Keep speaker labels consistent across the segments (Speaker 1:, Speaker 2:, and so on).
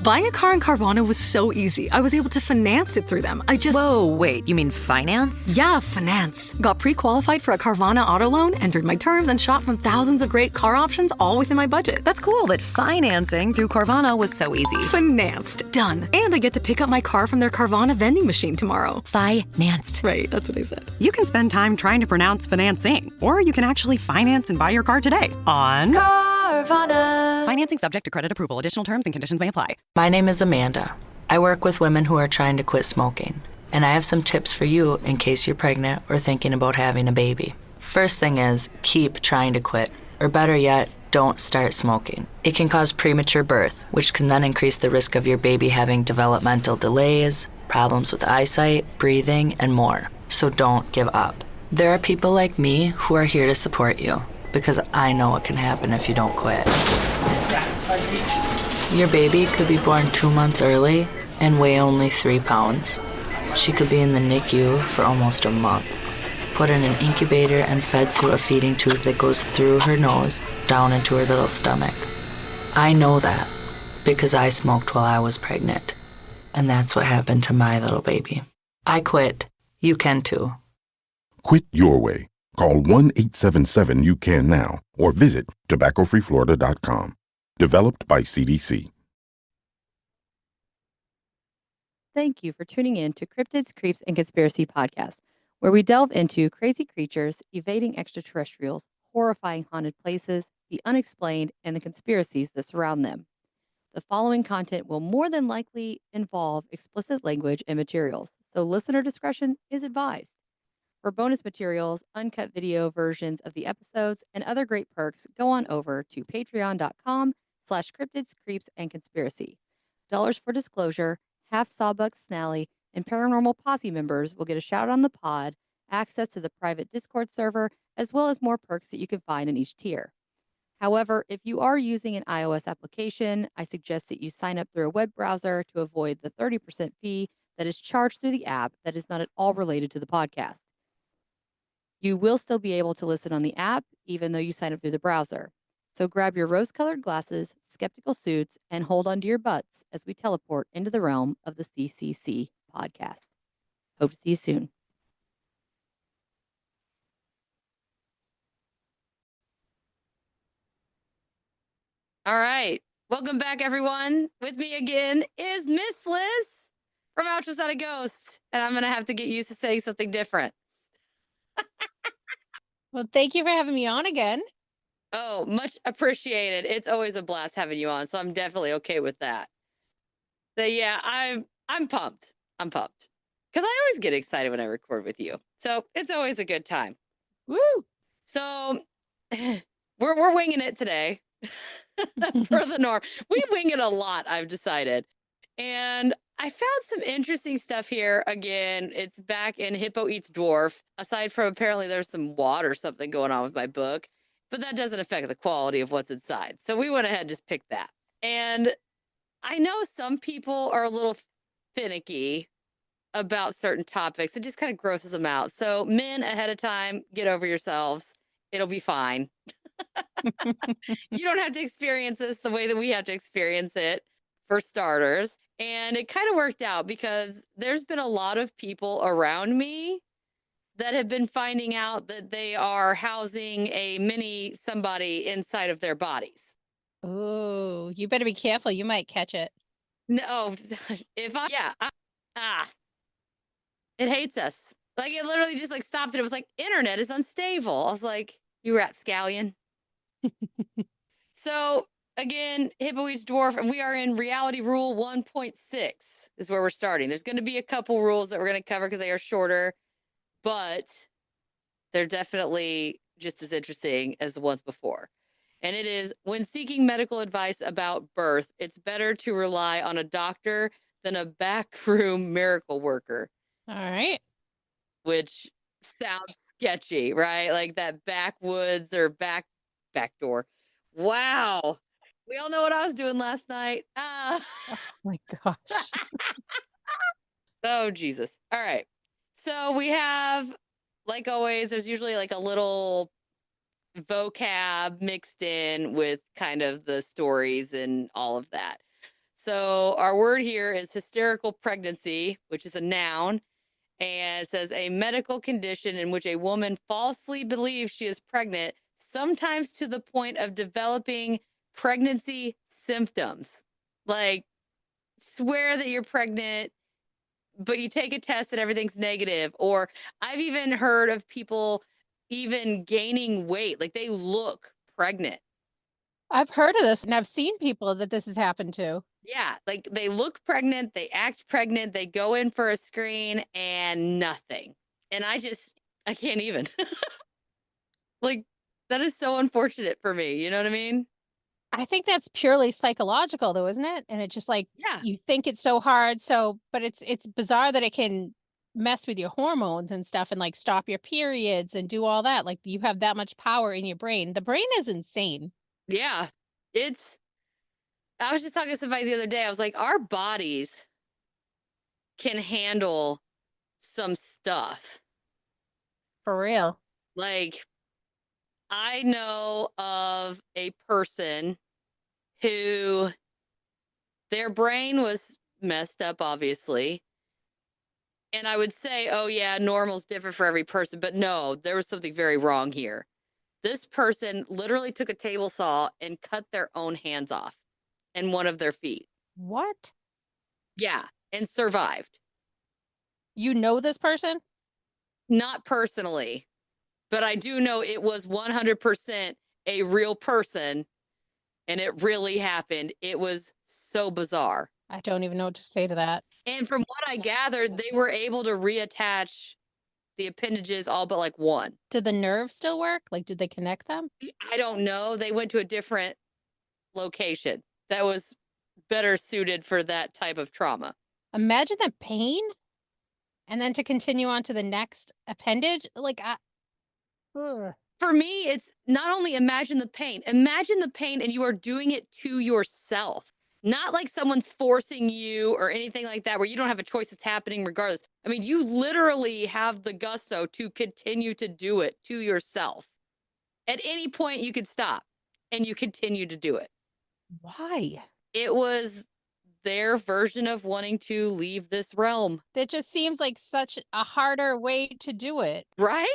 Speaker 1: Buying a car in Carvana was so easy. I was able to finance it through them.
Speaker 2: Whoa, wait, you mean finance?
Speaker 1: Yeah, finance. Got pre-qualified for a Carvana auto loan, entered my terms, and shot from thousands of great car options all within my budget.
Speaker 2: That's cool, but financing through Carvana was so easy.
Speaker 1: Financed. Done. And I get to pick up my car from their Carvana vending machine tomorrow.
Speaker 2: Financed.
Speaker 1: Right, that's what I said.
Speaker 3: You can spend time trying to pronounce financing, or you can actually finance and buy your car today on
Speaker 4: Carvana.
Speaker 3: Financing subject to credit approval. Additional terms and conditions may apply.
Speaker 4: My name is Amanda. I work with women who are trying to quit smoking, and I have some tips for you in case you're pregnant or thinking about having a baby. First thing is, keep trying to quit, or better yet, don't start smoking. It can cause premature birth, which can then increase the risk of your baby having developmental delays, problems with eyesight, breathing, and more. So don't give up. There are people like me who are here to support you, because I know what can happen if you don't quit. Your baby could be born 2 months early and weigh only 3 pounds. She could be in the NICU for almost a month, put in an incubator and fed through a feeding tube that goes through her nose down into her little stomach. I know that because I smoked while I was pregnant, and that's what happened to my little baby. I quit. You can too.
Speaker 5: Quit your way. Call 1-877-YOU-CAN-NOW or visit tobaccofreeflorida.com. Developed by CDC.
Speaker 6: Thank you for tuning in to Cryptids, Creeps, and Conspiracy podcast, where we delve into crazy creatures, evading extraterrestrials, horrifying haunted places, the unexplained, and the conspiracies that surround them. The following content will more than likely involve explicit language and materials, so listener discretion is advised. For bonus materials, uncut video versions of the episodes, and other great perks, go on over to patreon.com/cryptids, creeps, and conspiracy. Dollars for disclosure, half Sawbuck Snally, and Paranormal Posse members will get a shout on the pod, access to the private Discord server, as well as more perks that you can find in each tier. However, if you are using an iOS application, I suggest that you sign up through a web browser to avoid the 30% fee that is charged through the app that is not at all related to the podcast. You will still be able to listen on the app, even though you sign up through the browser. So grab your rose-colored glasses, skeptical suits, and hold onto your butts as we teleport into the realm of the CCC podcast. Hope to see you soon. All right. Welcome back, everyone. With me again is Miss Liss from Ouch Was That a Ghost? And I'm going to have to get used to saying something different.
Speaker 7: Well, thank you for having me on again.
Speaker 6: Oh, much appreciated. It's always a blast having you on, so I'm definitely okay with that. So yeah, I'm pumped. I'm pumped because I always get excited when I record with you. So it's always a good time.
Speaker 7: Woo!
Speaker 6: So we're winging it today. Per the norm, we wing it a lot. I've decided, and I found some interesting stuff here. Again, it's back in Hippo Eats Dwarf. Aside from apparently there's some water or something going on with my book, but that doesn't affect the quality of what's inside. So we went ahead and just picked that. And I know some people are a little finicky about certain topics. It just kind of grosses them out. So men, ahead of time, get over yourselves. It'll be fine. You don't have to experience this the way that we have to experience it, for starters. And it kind of worked out because there's been a lot of people around me that have been finding out that they are housing a mini somebody inside of their bodies.
Speaker 7: Oh, you better be careful. You might catch it.
Speaker 6: No, if I, yeah, it hates us. Like it literally just like stopped it. It was like, internet is unstable. I was like, you rapscallion. So again, Hippo Eats Dwarf, and we are in reality rule 1.6 is where we're starting. There's going to be a couple rules that we're going to cover because they are shorter, but they're definitely just as interesting as the ones before. And it is, when seeking medical advice about birth, it's better to rely on a doctor than a backroom miracle worker.
Speaker 7: All right.
Speaker 6: Which sounds sketchy, right? Like that backwoods or back door. Wow. We all know what I was doing last night.
Speaker 7: Oh my gosh.
Speaker 6: Oh, Jesus. All right. So we have, like always, there's usually like a little vocab mixed in with kind of the stories and all of that. So our word here is hysterical pregnancy, which is a noun. And it says a medical condition in which a woman falsely believes she is pregnant, sometimes to the point of developing pregnancy symptoms. Like, swear that you're pregnant, but you take a test and everything's negative. Or I've even heard of people even gaining weight, like they look pregnant.
Speaker 7: I've heard of this and I've seen people that this has happened to.
Speaker 6: Yeah, like they look pregnant, they act pregnant, they go in for a screen and nothing. And I can't even. Like, that is so unfortunate for me. You know what I mean?
Speaker 7: I think that's purely psychological though, isn't it? And it's just like
Speaker 6: Yeah.
Speaker 7: you think it's so hard, but it's bizarre that it can mess with your hormones and stuff and like stop your periods and do all that. Like you have that much power in your brain. The brain is insane.
Speaker 6: Yeah. I was just talking to somebody the other day. I was like, our bodies can handle some stuff.
Speaker 7: For real.
Speaker 6: Like, I know of a person who their brain was messed up, obviously. And I would say, oh, yeah, normal's different for every person. But no, there was something very wrong here. This person literally took a table saw and cut their own hands off and one of their feet.
Speaker 7: What?
Speaker 6: Yeah, and survived.
Speaker 7: You know this person?
Speaker 6: Not personally, but I do know it was 100% a real person and it really happened. It was so bizarre.
Speaker 7: I don't even know what to say to that.
Speaker 6: And from what I gathered, they were able to reattach the appendages all but like one.
Speaker 7: Did the nerves still work? Like, did they connect them?
Speaker 6: I don't know. They went to a different location that was better suited for that type of trauma.
Speaker 7: Imagine the pain and then to continue on to the next appendage. Like, ugh.
Speaker 6: For me, it's not only imagine the pain and you are doing it to yourself. Not like someone's forcing you or anything like that, where you don't have a choice. It's happening regardless. I mean, you literally have the gusto to continue to do it to yourself. At any point, you could stop and you continue to do it.
Speaker 7: Why?
Speaker 6: It was their version of wanting to leave this realm.
Speaker 7: That just seems like such a harder way to do it.
Speaker 6: Right?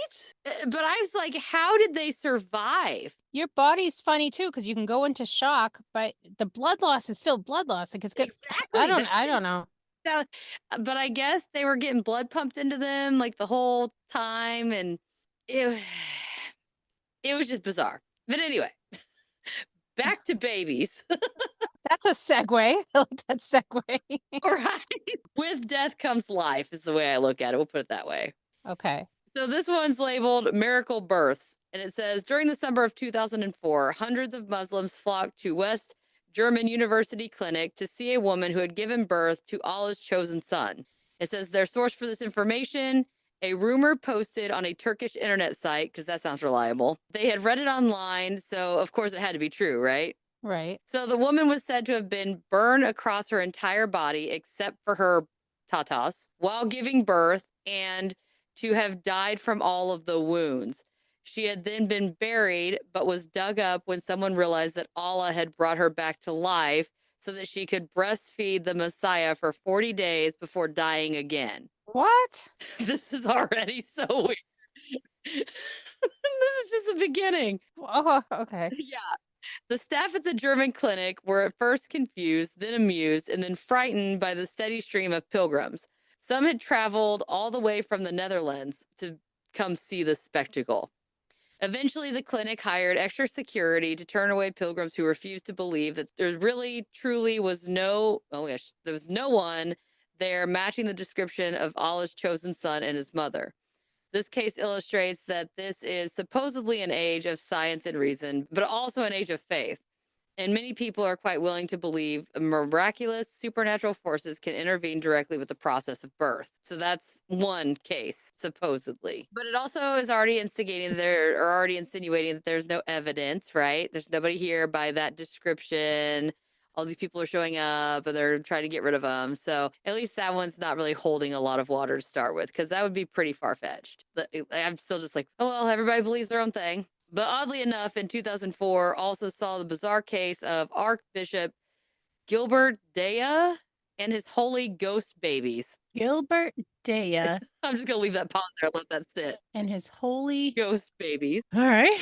Speaker 6: But I was like, how did they survive?
Speaker 7: Your body's funny too, because you can go into shock, but the blood loss is still blood loss. Like it's good.
Speaker 6: Exactly.
Speaker 7: I don't know.
Speaker 6: But I guess they were getting blood pumped into them like the whole time, and it was just bizarre. But anyway, back to babies.
Speaker 7: That's a segue. I like that segue.
Speaker 6: Right. With death comes life is the way I look at it. We'll put it that way.
Speaker 7: Okay.
Speaker 6: So this one's labeled Miracle Births. And it says, during the summer of 2004, hundreds of Muslims flocked to West German University Clinic to see a woman who had given birth to Allah's chosen son. It says their source for this information, a rumor posted on a Turkish internet site, because that sounds reliable. They had read it online, so of course it had to be true, right?
Speaker 7: Right.
Speaker 6: So the woman was said to have been burned across her entire body except for her tatas while giving birth and to have died from all of the wounds. She had then been buried, but was dug up when someone realized that Allah had brought her back to life so that she could breastfeed the Messiah for 40 days before dying again.
Speaker 7: What?
Speaker 6: This is already so weird. This is just the beginning.
Speaker 7: Oh, okay.
Speaker 6: Yeah. The staff at the German clinic were at first confused, then amused, and then frightened by the steady stream of pilgrims. Some had traveled all the way from the Netherlands to come see the spectacle. Eventually, the clinic hired extra security to turn away pilgrims who refused to believe that there really, truly was there was no one there matching the description of Allah's chosen son and his mother. This case illustrates that this is supposedly an age of science and reason, but also an age of faith. And many people are quite willing to believe miraculous supernatural forces can intervene directly with the process of birth. So that's one case, supposedly. But it also is already instigating insinuating that there's no evidence, right? There's nobody here by that description. All these people are showing up and they're trying to get rid of them. So at least that one's not really holding a lot of water to start with, because that would be pretty far-fetched. I'm still just like, oh, well, everybody believes their own thing. But oddly enough, in 2004, also saw the bizarre case of Archbishop Gilbert Daya and his holy ghost babies.
Speaker 7: Gilbert Daya
Speaker 6: I'm just going to leave that pause there, let that sit.
Speaker 7: and his holy.
Speaker 6: Ghost babies.
Speaker 7: All right.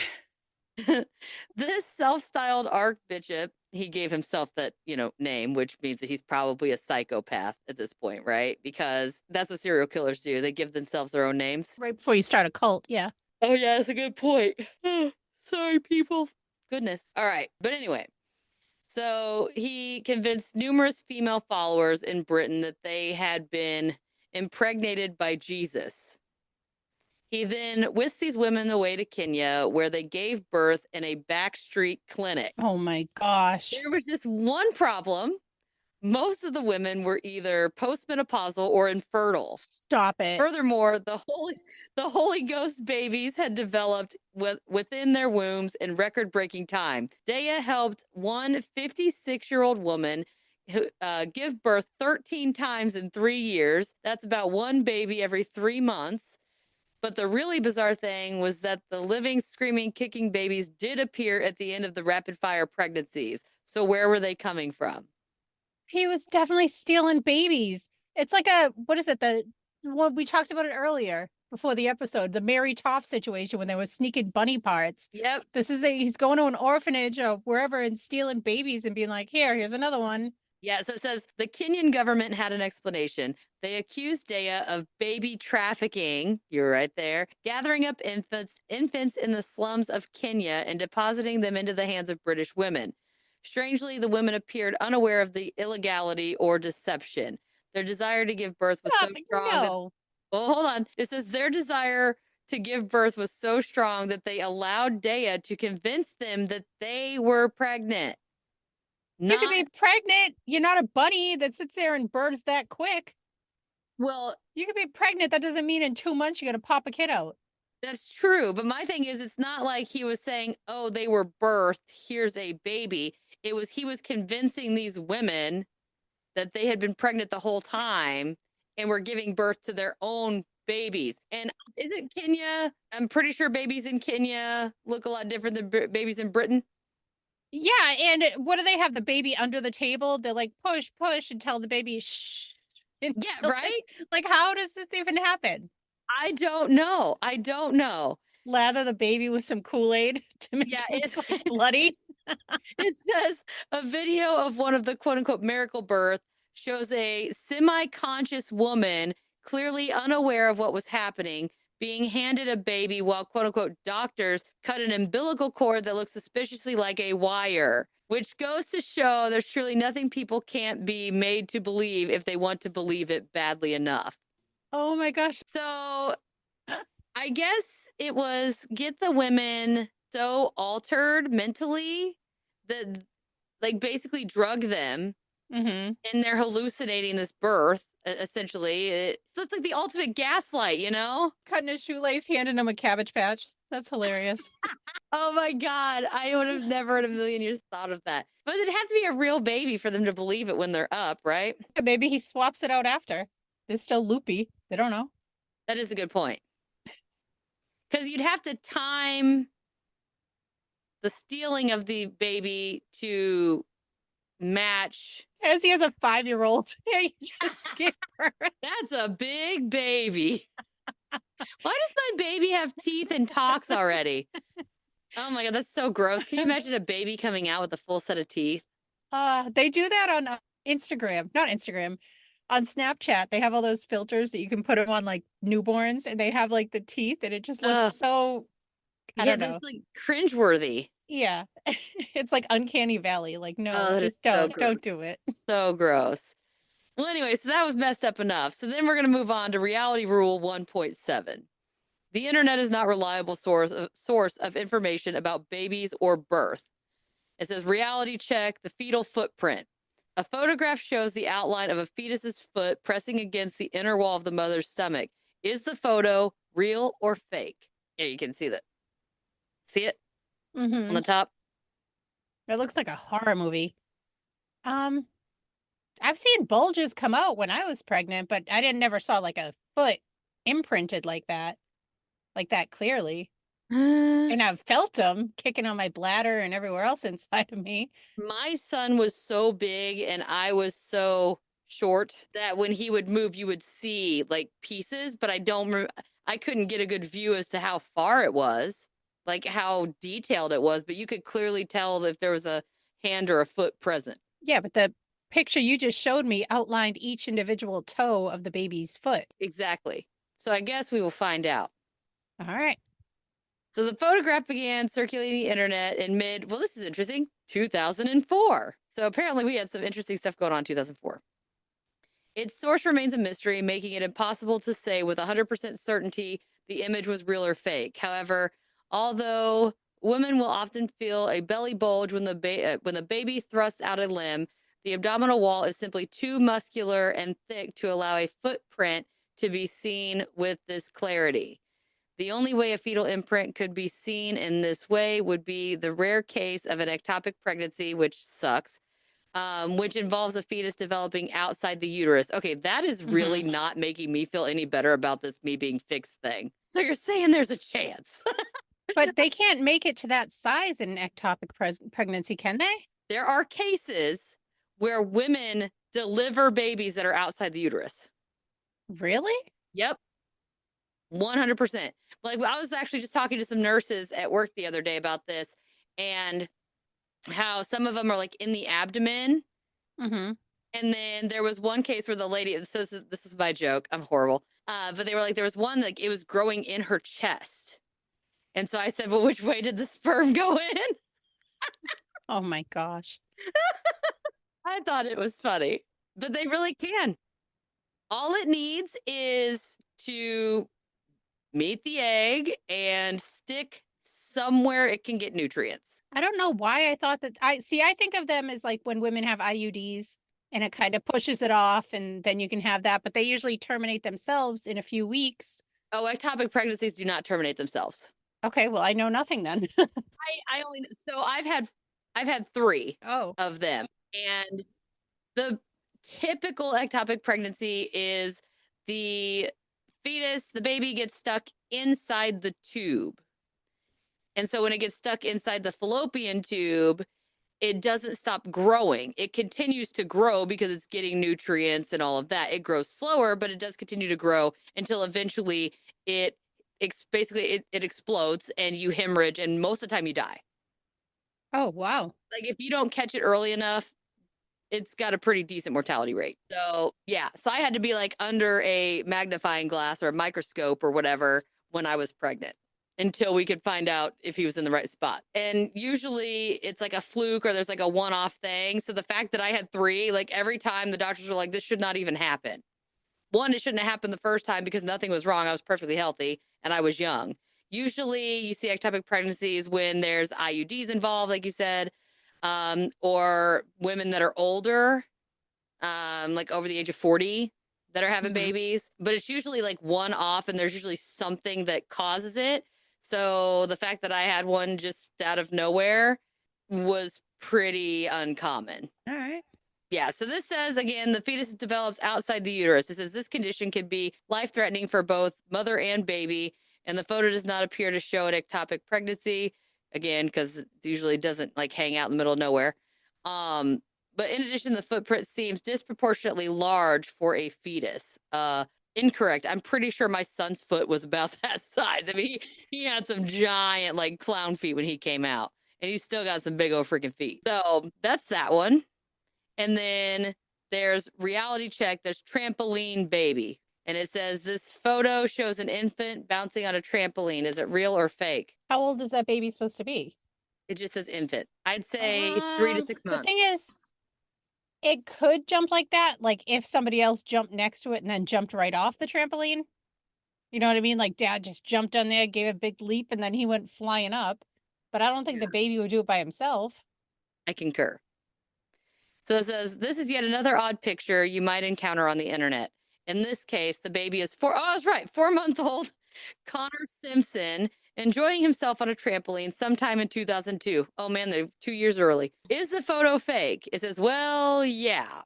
Speaker 6: This self-styled archbishop, he gave himself that, name, which means that he's probably a psychopath at this point, right? Because that's what serial killers do. They give themselves their own names.
Speaker 7: Right before you start a cult. Yeah.
Speaker 6: Oh, yeah, that's a good point. Sorry, people. Goodness. All right. But anyway, so he convinced numerous female followers in Britain that they had been impregnated by Jesus. He then whisked these women away to Kenya, where they gave birth in a backstreet clinic.
Speaker 7: Oh my gosh.
Speaker 6: There was just one problem. Most of the women were either postmenopausal or infertile.
Speaker 7: Stop it.
Speaker 6: Furthermore, the Holy Ghost babies had developed within their wombs in record-breaking time. Daya helped one 56-year-old woman give birth 13 times in 3 years. That's about one baby every 3 months. But the really bizarre thing was that the living, screaming, kicking babies did appear at the end of the rapid-fire pregnancies. So where were they coming from?
Speaker 7: He was definitely stealing babies. It's like what is it? We talked about it earlier before the episode, the Mary Toff situation when they were sneaking bunny parts.
Speaker 6: Yep.
Speaker 7: He's going to an orphanage or wherever and stealing babies and being like, here's another one.
Speaker 6: Yeah, so it says the Kenyan government had an explanation. They accused Daya of baby trafficking, you're right there, gathering up infants in the slums of Kenya and depositing them into the hands of British women. Strangely, the women appeared unaware of the illegality or deception. Their desire to give birth was so strong well, hold on. It says their desire to give birth was so strong that they allowed Daya to convince them that they were pregnant.
Speaker 7: You could be pregnant. You're not a bunny that sits there and births that quick.
Speaker 6: Well,
Speaker 7: you could be pregnant. That doesn't mean in 2 months you're going to pop a kid out.
Speaker 6: That's true. But my thing is, it's not like he was saying, oh, they were birthed. Here's a baby. He was convincing these women that they had been pregnant the whole time and were giving birth to their own babies. And isn't Kenya, I'm pretty sure babies in Kenya look a lot different than babies in Britain.
Speaker 7: Yeah, and what do they have? The baby under the table? They're like, push, and tell the baby, shh.
Speaker 6: Yeah, right?
Speaker 7: Like, how does this even happen?
Speaker 6: I don't know.
Speaker 7: Lather the baby with some Kool-Aid to make it bloody.
Speaker 6: It says a video of one of the quote-unquote miracle birth shows a semi-conscious woman, clearly unaware of what was happening, being handed a baby while quote-unquote doctors cut an umbilical cord that looks suspiciously like a wire, which goes to show there's truly nothing people can't be made to believe if they want to believe it badly enough.
Speaker 7: Oh my gosh.
Speaker 6: So I guess it was get the women so altered mentally that like basically drug them and they're hallucinating this birth. Essentially, it's like the ultimate gaslight,
Speaker 7: Cutting his shoelace, handing him a Cabbage Patch. That's hilarious.
Speaker 6: Oh my God. I would have never in a million years thought of that. But it'd have to be a real baby for them to believe it when they're up, right?
Speaker 7: Maybe he swaps it out after. They're still loopy. They don't know.
Speaker 6: That is a good point. Because you'd have to time the stealing of the baby to match.
Speaker 7: As he has a 5-year-old. Yeah, you just give birth.
Speaker 6: That's a big baby. Why does my baby have teeth and talks already? Oh my God, that's so gross. Can you imagine a baby coming out with a full set of teeth?
Speaker 7: They do that on Instagram. Not Instagram. On Snapchat, they have all those filters that you can put them on like newborns and they have like the teeth and it just looks so, I don't know.
Speaker 6: That's like cringeworthy.
Speaker 7: Yeah. It's like uncanny valley. Like, no, just don't do it.
Speaker 6: So gross. Well, anyway, so that was messed up enough. So then we're going to move on to reality rule 1.7. The internet is not a reliable source of information about babies or birth. It says reality check the fetal footprint. A photograph shows the outline of a fetus's foot pressing against the inner wall of the mother's stomach. Is the photo real or fake? Yeah, you can see that. See it? On the top?
Speaker 7: It looks like a horror movie. I've seen bulges come out when I was pregnant, but I never saw like a foot imprinted like that clearly. And I've felt them kicking on my bladder and everywhere else inside of me.
Speaker 6: My son was so big and I was so short that when he would move, you would see like pieces, but I couldn't get a good view as to how far it was, like how detailed it was, but you could clearly tell if there was a hand or a foot present.
Speaker 7: Yeah, but the picture you just showed me outlined each individual toe of the baby's foot.
Speaker 6: Exactly. So I guess we will find out.
Speaker 7: All right.
Speaker 6: So the photograph began circulating the internet in this is interesting, 2004. So apparently we had some interesting stuff going on in 2004. Its source remains a mystery, making it impossible to say with 100% certainty the image was real or fake. However, although women will often feel a belly bulge when the baby thrusts out a limb, the abdominal wall is simply too muscular and thick to allow a footprint to be seen with this clarity. The only way a fetal imprint could be seen in this way would be the rare case of an ectopic pregnancy, which sucks, which involves a fetus developing outside the uterus. Okay, that is really not making me feel any better about this me being fixed thing. So you're saying there's a chance.
Speaker 7: But they can't make it to that size in an ectopic pregnancy, can they?
Speaker 6: There are cases where women deliver babies that are outside the uterus.
Speaker 7: Really?
Speaker 6: Yep. 100%. Like I was actually just talking to some nurses at work the other day about this and how some of them are like in the abdomen.
Speaker 7: Mm-hmm.
Speaker 6: And then there was one case where the lady, so this is my joke. I'm horrible. But they were like, there was one, like it was growing in her chest. And so I said, well, which way did the sperm go in?
Speaker 7: Oh my gosh.
Speaker 6: I thought it was funny, but they really can. All it needs is to meet the egg and stick somewhere it can get nutrients.
Speaker 7: I don't know why I thought that. I think of them as like when women have IUDs and it kind of pushes it off and then you can have that, but they usually terminate themselves in a few weeks.
Speaker 6: Oh, ectopic pregnancies do not terminate themselves.
Speaker 7: Okay, well, I know nothing then.
Speaker 6: I've had 3
Speaker 7: Oh.
Speaker 6: of them. And the typical ectopic pregnancy is the fetus, the baby gets stuck inside the tube. And so when it gets stuck inside the fallopian tube, it doesn't stop growing. It continues to grow because it's getting nutrients and all of that. It grows slower, but it does continue to grow until eventually it explodes and you hemorrhage, and most of the time you die.
Speaker 7: Oh, wow.
Speaker 6: Like if you don't catch it early enough, it's got a pretty decent mortality rate. So yeah, so I had to be like under a magnifying glass or a microscope or whatever when I was pregnant until we could find out if he was in the right spot. And usually it's like a fluke or there's like a one-off thing. So the fact that I had 3, like every time the doctors were like, this should not even happen. One, it shouldn't have happened the first time because nothing was wrong. I was perfectly healthy and I was young. Usually you see ectopic pregnancies when there's IUDs involved, like you said, or women that are older, like over the age of 40 that are having babies. But it's usually like one off and there's usually something that causes it. So the fact that I had one just out of nowhere was pretty uncommon.
Speaker 7: All right.
Speaker 6: Yeah, so this says, again, the fetus develops outside the uterus. It says this condition can be life-threatening for both mother and baby, and the photo does not appear to show an ectopic pregnancy, again, because it usually doesn't, like, hang out in the middle of nowhere. But in addition, the footprint seems disproportionately large for a fetus. Incorrect. I'm pretty sure my son's foot was about that size. I mean, he had some giant, like, clown feet when he came out, and he's still got some big old freaking feet. So that's that one. And then there's reality check. There's trampoline baby. And it says this photo shows an infant bouncing on a trampoline. Is it real or fake?
Speaker 7: How old is that baby supposed to be?
Speaker 6: It just says infant. I'd say 3 to 6 months.
Speaker 7: The thing is, it could jump like that. Like if somebody else jumped next to it and then jumped right off the trampoline. You know what I mean? Like dad just jumped on there, gave a big leap, and then he went flying up. But I don't think the baby would do it by himself.
Speaker 6: I concur. So it says, this is yet another odd picture you might encounter on the internet. In this case, the baby is 4 month old Connor Simpson enjoying himself on a trampoline sometime in 2002. Oh man, they're 2 years early. Is the photo fake? It says, well, yeah.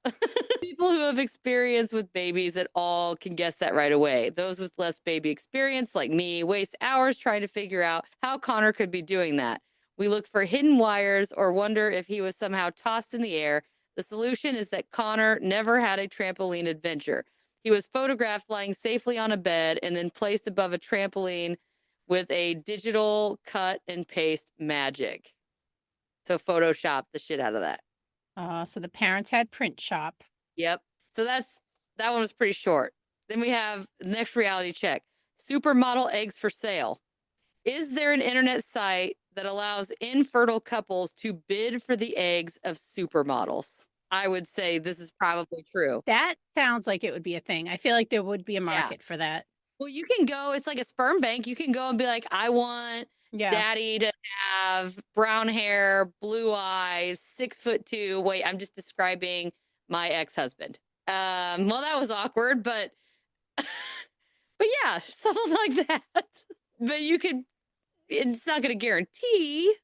Speaker 6: People who have experience with babies at all can guess that right away. Those with less baby experience, like me, waste hours trying to figure out how Connor could be doing that. We look for hidden wires or wonder if he was somehow tossed in the air. The solution is that Connor never had a trampoline adventure. He was photographed lying safely on a bed and then placed above a trampoline with a digital cut and paste magic. So Photoshop the shit out of that.
Speaker 7: So the parents had print shop.
Speaker 6: Yep. So that one was pretty short. Then we have the next reality check. Supermodel eggs for sale. Is there an internet site that allows infertile couples to bid for the eggs of supermodels? I would say this is probably true.
Speaker 7: That sounds like it would be a thing. I feel like there would be a market for that.
Speaker 6: Well, you can go, it's like a sperm bank. You can go and be like, I want daddy to have brown hair, blue eyes, 6'2". Wait, I'm just describing my ex-husband. Well, that was awkward, but yeah, something like that. But you could, it's not going to guarantee,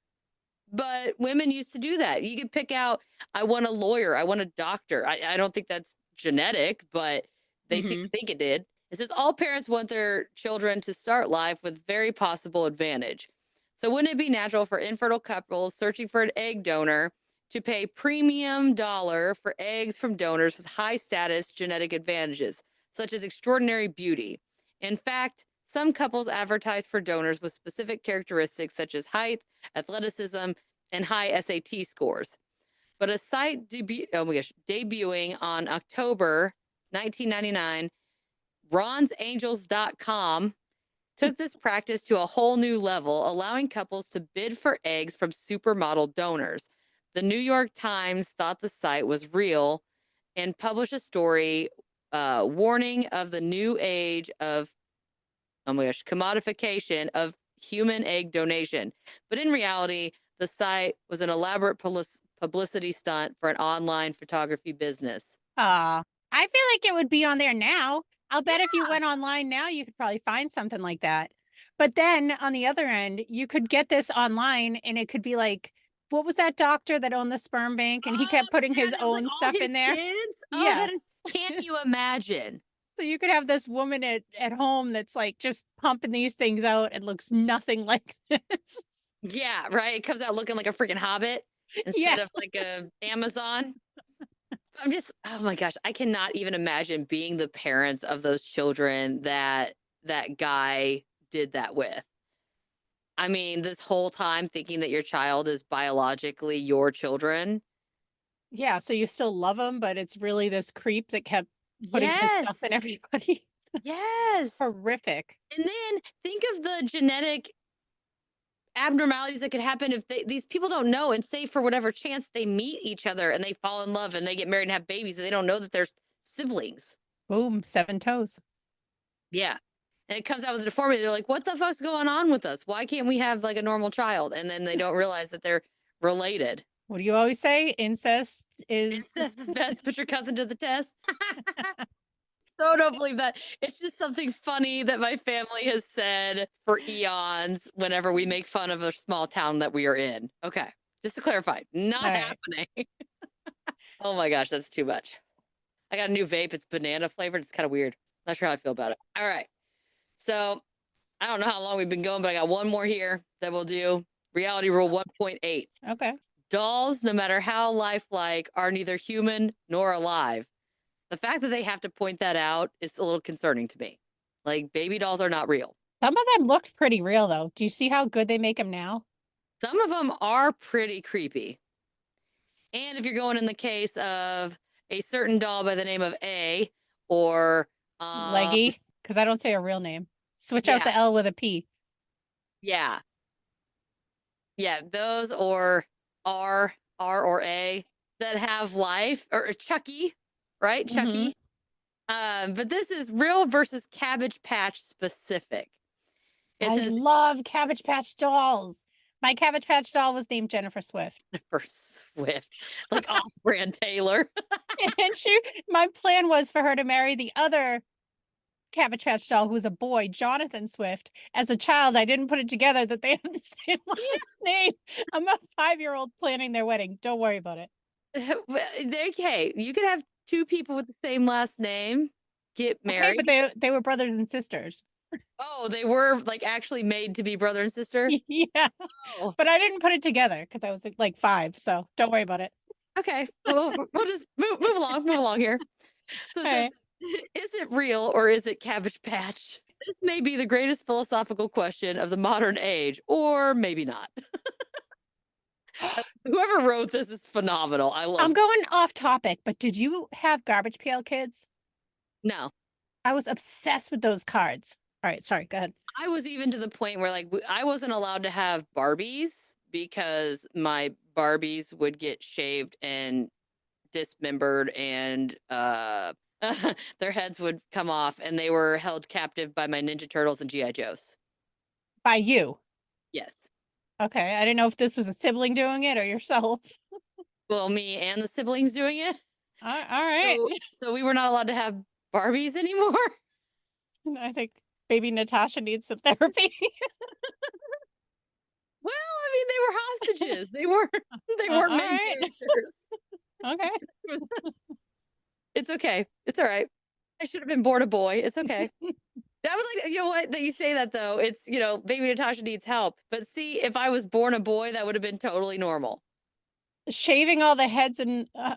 Speaker 6: but women used to do that. You could pick out, I want a lawyer, I want a doctor. I don't think that's genetic, but they seem to think it did. It says all parents want their children to start life with very possible advantage. So wouldn't it be natural for infertile couples searching for an egg donor to pay premium dollar for eggs from donors with high status genetic advantages, such as extraordinary beauty? In fact, some couples advertise for donors with specific characteristics such as height, athleticism, and high SAT scores. But a site debuting on October 1999, RonsAngels.com took this practice to a whole new level, allowing couples to bid for eggs from supermodel donors. The New York Times thought the site was real and published a story warning of the new age of, commodification of human egg donation. But in reality, the site was an elaborate publicity stunt for an online photography business.
Speaker 7: I feel like it would be on there now. I'll bet if you went online now, you could probably find something like that. But then on the other end, you could get this online and it could be like, what was that doctor that owned the sperm bank? And he kept putting his own stuff in there.
Speaker 6: Kids? Oh, can't you imagine?
Speaker 7: So you could have this woman at home that's like just pumping these things out and looks nothing like this.
Speaker 6: Yeah, right. It comes out looking like a freaking hobbit instead of like a Amazon. I'm just, oh my gosh, I cannot even imagine being the parents of those children that guy did that with. I mean, this whole time thinking that your child is biologically your children.
Speaker 7: Yeah, so you still love them, but it's really this creep that kept putting his stuff in everybody.
Speaker 6: Yes.
Speaker 7: Horrific.
Speaker 6: And then think of the genetic abnormalities that could happen if these people don't know, and say for whatever chance they meet each other and they fall in love and they get married and have babies and they don't know that they're siblings.
Speaker 7: Boom, 7 toes.
Speaker 6: Yeah. And it comes out with a deformity. They're like, what the fuck's going on with us? Why can't we have like a normal child? And then they don't realize that they're related.
Speaker 7: What do you always say? Incest is
Speaker 6: best. Put your cousin to the test. So don't believe that. It's just something funny that my family has said for eons whenever we make fun of a small town that we are in. Okay. Just to clarify, not happening. Oh my gosh, that's too much. I got a new vape. It's banana flavored. It's kind of weird. Not sure how I feel about it. All right. So I don't know how long we've been going, but I got one more here that we'll do. Reality rule 1.8.
Speaker 7: Okay.
Speaker 6: Dolls, no matter how lifelike, are neither human nor alive. The fact that they have to point that out is a little concerning to me. Like, baby dolls are not real.
Speaker 7: Some of them looked pretty real, though. Do you see how good they make them now?
Speaker 6: Some of them are pretty creepy. And if you're going in the case of a certain doll by the name of A or...
Speaker 7: Leggy, because I don't say a real name. Switch out the L with a P.
Speaker 6: Yeah. Yeah, those or R or A that have life, or Chucky. Right, Chucky? But this is real versus Cabbage Patch specific.
Speaker 7: I love Cabbage Patch dolls. My Cabbage Patch doll was named Jennifer Swift.
Speaker 6: Jennifer Swift, like off-brand Taylor.
Speaker 7: And my plan was for her to marry the other Cabbage Patch doll who was a boy, Jonathan Swift. As a child, I didn't put it together that they have the same last name. I'm a 5-year-old planning their wedding. Don't worry about it.
Speaker 6: Okay, you could have two people with the same last name get married.
Speaker 7: Okay, but they were brothers and sisters.
Speaker 6: Oh, they were like actually made to be brother and sister?
Speaker 7: Yeah.
Speaker 6: Oh.
Speaker 7: But I didn't put it together because I was like 5, so don't worry about it.
Speaker 6: Okay. Well, we'll just move along here. So it says, is it real or is it Cabbage Patch? This may be the greatest philosophical question of the modern age, or maybe not. Whoever wrote this is phenomenal. I love
Speaker 7: I'm
Speaker 6: it.
Speaker 7: going off topic, but did you have Garbage Pail Kids?
Speaker 6: No.
Speaker 7: I was obsessed with those cards. All right, sorry, go ahead.
Speaker 6: I was even to the point where like I wasn't allowed to have Barbies because my Barbies would get shaved and dismembered and their heads would come off and they were held captive by my Ninja Turtles and G.I. Joes.
Speaker 7: By you?
Speaker 6: Yes.
Speaker 7: Okay, I didn't know if this was a sibling doing it or yourself.
Speaker 6: Well, me and the siblings doing it.
Speaker 7: All right.
Speaker 6: So we were not allowed to have Barbies anymore.
Speaker 7: I think baby Natasha needs some therapy.
Speaker 6: Well, I mean, they were hostages. They weren't main
Speaker 7: right.
Speaker 6: characters.
Speaker 7: Okay.
Speaker 6: It's okay. It's all right. I should have been born a boy. It's okay. That was like, you know what, that you say that though. It's, baby Natasha needs help. But see, if I was born a boy, that would have been totally normal.
Speaker 7: Shaving all the heads and
Speaker 6: Yeah,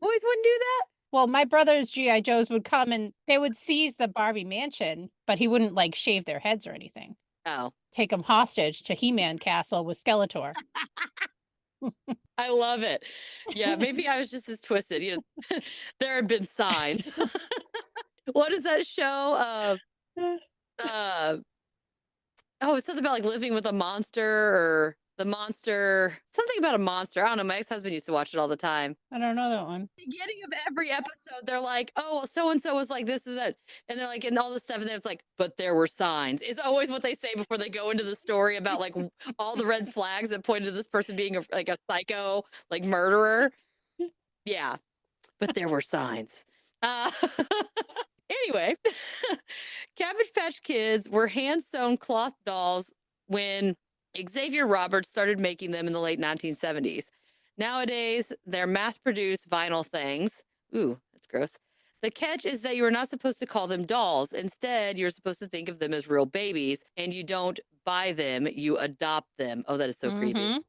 Speaker 6: boys wouldn't do that.
Speaker 7: well, my brother's G.I. Joes would come and they would seize the Barbie mansion, but he wouldn't like shave their heads or anything.
Speaker 6: Oh.
Speaker 7: Take them hostage to He-Man Castle with Skeletor.
Speaker 6: I love it. Yeah, maybe I was just as twisted. There had been signs. What is that show? Oh, it's something about like living with a monster or the monster, something about a monster. I don't know. My ex-husband used to watch it all the time.
Speaker 7: I don't know that one.
Speaker 6: Beginning of every episode, they're like, oh, well, so-and-so was like, this is it. And they're like, and all this stuff. And then it's like, but there were signs. It's always what they say before they go into the story about like all the red flags that pointed to this person being like a psycho, like murderer. Yeah. But there were signs. Anyway, Cabbage Patch Kids were hand-sewn cloth dolls when Xavier Roberts started making them in the late 1970s. Nowadays, they're mass-produced vinyl things. Ooh, that's gross. The catch is that you are not supposed to call them dolls. Instead, you're supposed to think of them as real babies, and you don't buy them, you adopt them. Oh, that is so creepy.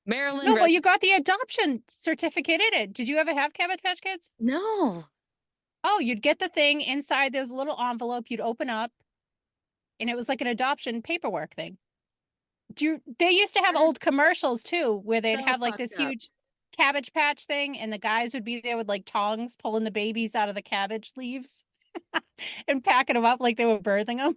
Speaker 6: Maryland.
Speaker 7: No, well, you got the adoption certificate in it. Did you ever have Cabbage Patch Kids?
Speaker 6: No.
Speaker 7: Oh, you'd get the thing inside. There was a little envelope you'd open up, and it was like an adoption paperwork thing. They used to have old commercials too, where they'd have like this huge Cabbage Patch thing, and the guys would be there with like tongs pulling the babies out of the cabbage leaves and packing them up like they were birthing them.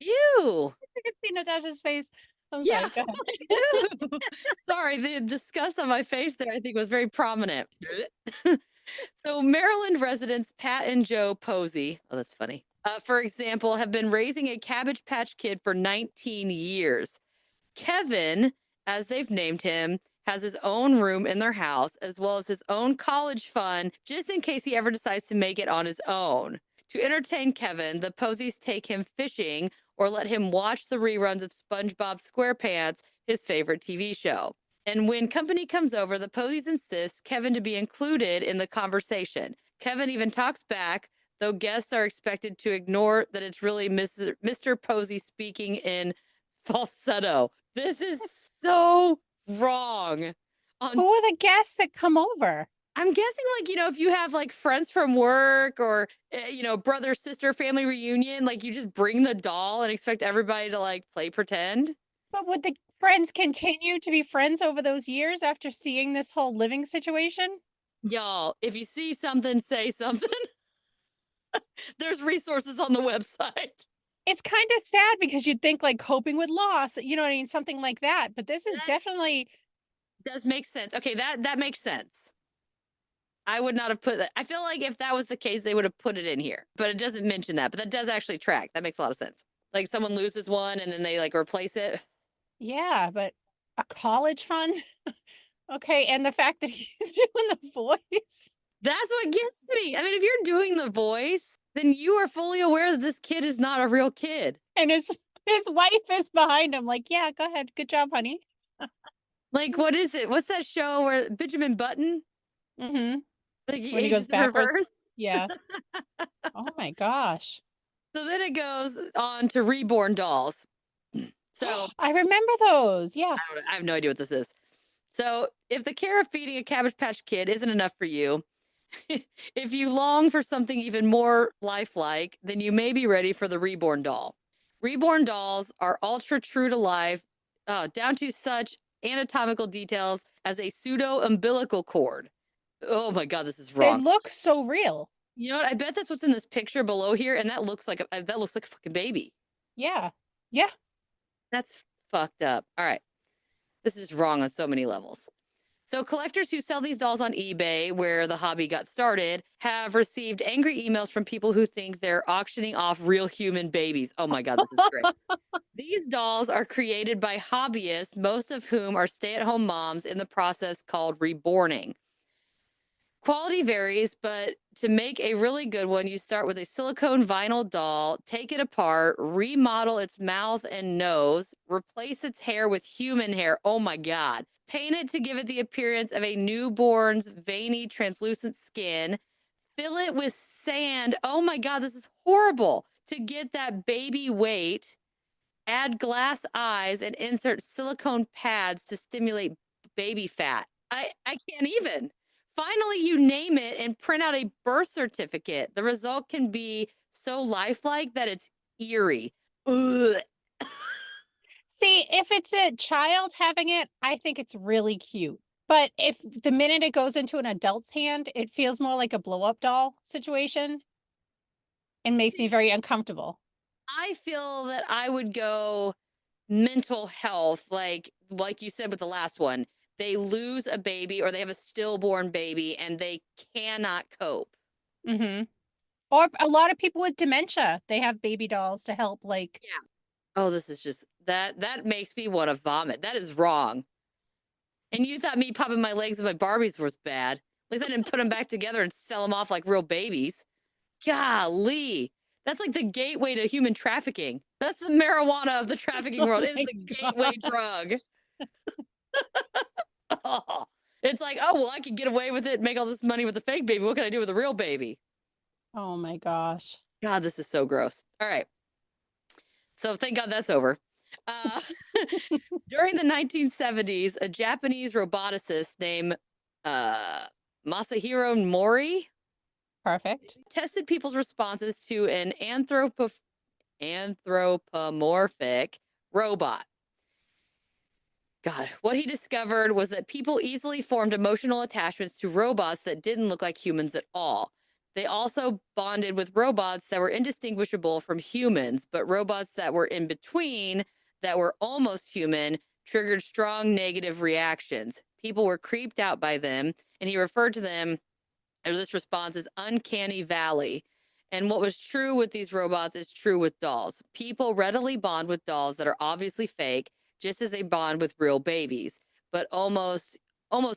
Speaker 6: Ew.
Speaker 7: You can see Natasha's face. I'm
Speaker 6: Yeah.
Speaker 7: sorry, go ahead.
Speaker 6: Sorry, the disgust on my face there, I think, was very prominent. So Maryland residents Pat and Joe Posey, oh, that's funny, for example, have been raising a Cabbage Patch Kid for 19 years. Kevin, as they've named him, has his own room in their house, as well as his own college fund, just in case he ever decides to make it on his own. To entertain Kevin, the Poseys take him fishing or let him watch the reruns of SpongeBob SquarePants, his favorite TV show. And when company comes over, the Poseys insist Kevin to be included in the conversation. Kevin even talks back, though guests are expected to ignore that it's really Mr. Posey speaking in falsetto. This is so wrong.
Speaker 7: Who are the guests that come over?
Speaker 6: I'm guessing, like, if you have like friends from work or, brother, sister, family reunion, like you just bring the doll and expect everybody to like play pretend.
Speaker 7: But would the friends continue to be friends over those years after seeing this whole living situation?
Speaker 6: Y'all, if you see something, say something. There's resources on the website.
Speaker 7: It's kind of sad because you'd think like coping with loss, you know what I mean? Something like that. But this is definitely
Speaker 6: does make sense. Okay, that makes sense. I would not have put that. I feel like if that was the case, they would have put it in here, but it doesn't mention that. But that does actually track. That makes a lot of sense. Like someone loses one and then they like replace it.
Speaker 7: Yeah, but a college fund? Okay, and the fact that he's doing the voice.
Speaker 6: That's what gets me. I mean, if you're doing the voice, then you are fully aware that this kid is not a real kid.
Speaker 7: And his wife is behind him, like, yeah, go ahead. Good job, honey.
Speaker 6: Like, what is it? What's that show where Benjamin Button?
Speaker 7: Mm-hmm.
Speaker 6: Like he
Speaker 7: When he
Speaker 6: ages
Speaker 7: goes
Speaker 6: in
Speaker 7: backwards.
Speaker 6: reverse?
Speaker 7: Yeah. Oh my gosh.
Speaker 6: So then it goes on to reborn dolls. So
Speaker 7: I remember those. Yeah.
Speaker 6: I have no idea what this is. So if the care of feeding a Cabbage Patch Kid isn't enough for you, if you long for something even more lifelike, then you may be ready for the reborn doll. Reborn dolls are ultra true to life, down to such anatomical details as a pseudo umbilical cord. Oh my God, this is
Speaker 7: They
Speaker 6: wrong.
Speaker 7: look so real.
Speaker 6: You know what? I bet that's what's in this picture below here, and that looks like a fucking baby.
Speaker 7: Yeah. Yeah.
Speaker 6: That's fucked up. All right, this is wrong on so many levels. So collectors who sell these dolls on eBay, where the hobby got started, have received angry emails from people who think they're auctioning off real human babies. Oh my God, this is great. These dolls are created by hobbyists, most of whom are stay-at-home moms in the process called reborning. Quality varies, but to make a really good one, you start with a silicone vinyl doll, take it apart, remodel its mouth and nose, replace its hair with human hair. Oh my God. Paint it to give it the appearance of a newborn's veiny, translucent skin. Fill it with sand. Oh my God, this is horrible. To get that baby weight, add glass eyes and insert silicone pads to stimulate baby fat. I can't even. Finally, you name it and print out a birth certificate. The result can be so lifelike that it's eerie. Ugh.
Speaker 7: See, if it's a child having it, I think it's really cute. But if the minute it goes into an adult's hand, it feels more like a blow-up doll situation and makes me very uncomfortable.
Speaker 6: I feel that I would go mental health, like you said with the last one. They lose a baby or they have a stillborn baby and they cannot cope.
Speaker 7: Mm-hmm. Or a lot of people with dementia, they have baby dolls to help, like.
Speaker 6: Yeah. Oh, this is just that makes me want to vomit. That is wrong. And you thought me popping my legs and my Barbies was bad. At least I didn't put them back together and sell them off like real babies. Golly. That's like the gateway to human trafficking. That's the marijuana of the trafficking world. It's the gateway drug. Oh, it's like, oh, well, I can get away with it and make all this money with the fake baby. What can I do with a real baby?
Speaker 7: Oh my gosh.
Speaker 6: God, this is so gross. All right. So thank God that's over. During the 1970s, a Japanese roboticist named Masahiro Mori
Speaker 7: Perfect.
Speaker 6: tested people's responses to an anthropomorphic robot. God, what he discovered was that people easily formed emotional attachments to robots that didn't look like humans at all. They also bonded with robots that were indistinguishable from humans, but robots that were in between, that were almost human, triggered strong negative reactions. People were creeped out by them, and he referred to them, or this response, as uncanny valley. And what was true with these robots is true with dolls. People readily bond with dolls that are obviously fake, just as they bond with real babies. But almost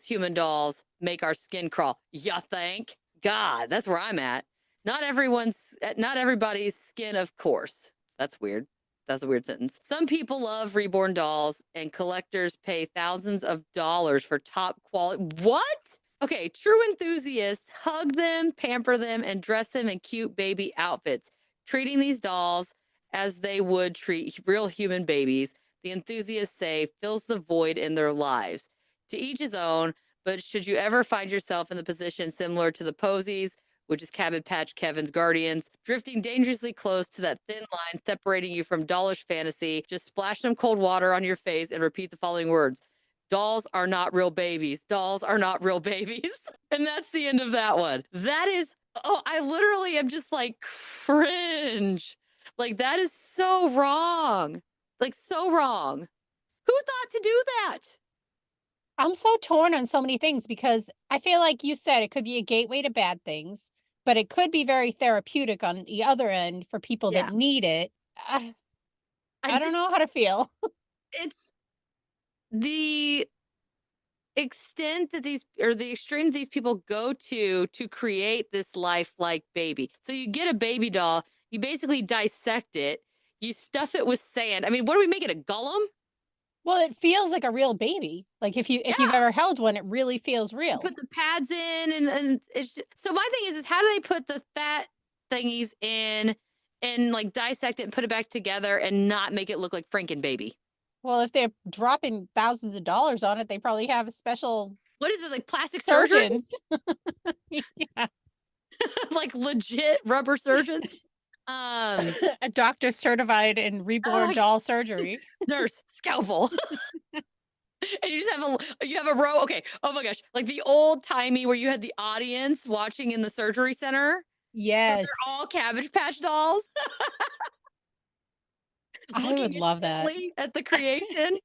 Speaker 6: human dolls make our skin crawl. You think? God, that's where I'm at. Not everybody's skin, of course. That's weird. That's a weird sentence. Some people love reborn dolls, and collectors pay thousands of dollars for top quality. What? Okay, true enthusiasts hug them, pamper them, and dress them in cute baby outfits, treating these dolls as they would treat real human babies. The enthusiasts say fills the void in their lives. To each his own, but should you ever find yourself in the position similar to the Posies, which is Cabbage Patch Kevin's guardians, drifting dangerously close to that thin line separating you from dollish fantasy, just splash some cold water on your face and repeat the following words. Dolls are not real babies. Dolls are not real babies. And that's the end of that one. That is, oh, I literally am just like cringe. Like, that is so wrong. Like, so wrong. Who thought to do that?
Speaker 7: I'm so torn on so many things because I feel like you said it could be a gateway to bad things, but it could be very therapeutic on the other end for people that need it. I don't know how to feel.
Speaker 6: It's the extent that the extreme these people go to create this lifelike baby. So you get a baby doll, you basically dissect it, you stuff it with sand. I mean, what do we make it, a golem?
Speaker 7: Well, it feels like a real baby. Like if you've ever held one, it really feels
Speaker 6: You
Speaker 7: real.
Speaker 6: put the pads in, and it's just, so my thing is how do they put the fat thingies in and like dissect it and put it back together and not make it look like Franken baby?
Speaker 7: Well, if they're dropping thousands of dollars on it, they probably have a special
Speaker 6: What is it, like plastic surgery?
Speaker 7: surgeons. Yeah.
Speaker 6: Like legit rubber surgeons?
Speaker 7: A doctor certified in reborn doll surgery.
Speaker 6: Nurse, scalpel. And you just have a row. Okay. Oh my gosh. Like the old timey where you had the audience watching in the surgery center. But
Speaker 7: Yes.
Speaker 6: they're all Cabbage Patch dolls.
Speaker 7: I would
Speaker 6: Looking
Speaker 7: love that.
Speaker 6: intently at the creation.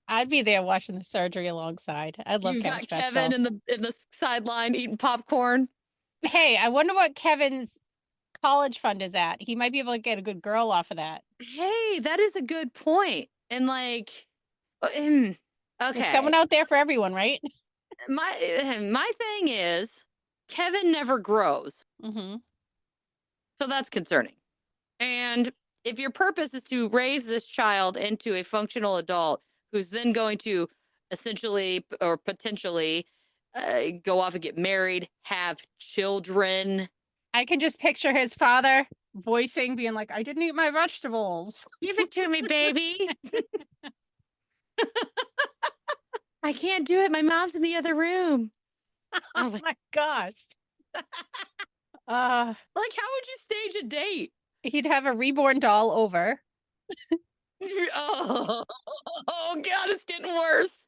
Speaker 7: I'd be there watching the surgery alongside. I'd love
Speaker 6: You've got
Speaker 7: Cabbage Patch
Speaker 6: Kevin
Speaker 7: dolls.
Speaker 6: in the sideline eating popcorn.
Speaker 7: Hey, I wonder what Kevin's college fund is at. He might be able to get a good girl off of that.
Speaker 6: Hey, that is a good point. And like, okay.
Speaker 7: There's someone out there for everyone, right?
Speaker 6: My thing is Kevin never grows.
Speaker 7: Mm-hmm.
Speaker 6: So that's concerning. And if your purpose is to raise this child into a functional adult who's then going to essentially or potentially go off and get married, have children.
Speaker 7: I can just picture his father voicing, being like, I didn't eat my vegetables.
Speaker 6: Give it to me, baby. I can't do it. My mom's in the other room.
Speaker 7: Oh my gosh.
Speaker 6: Like, how would you stage a date?
Speaker 7: He'd have a reborn doll over.
Speaker 6: Oh God, it's getting worse.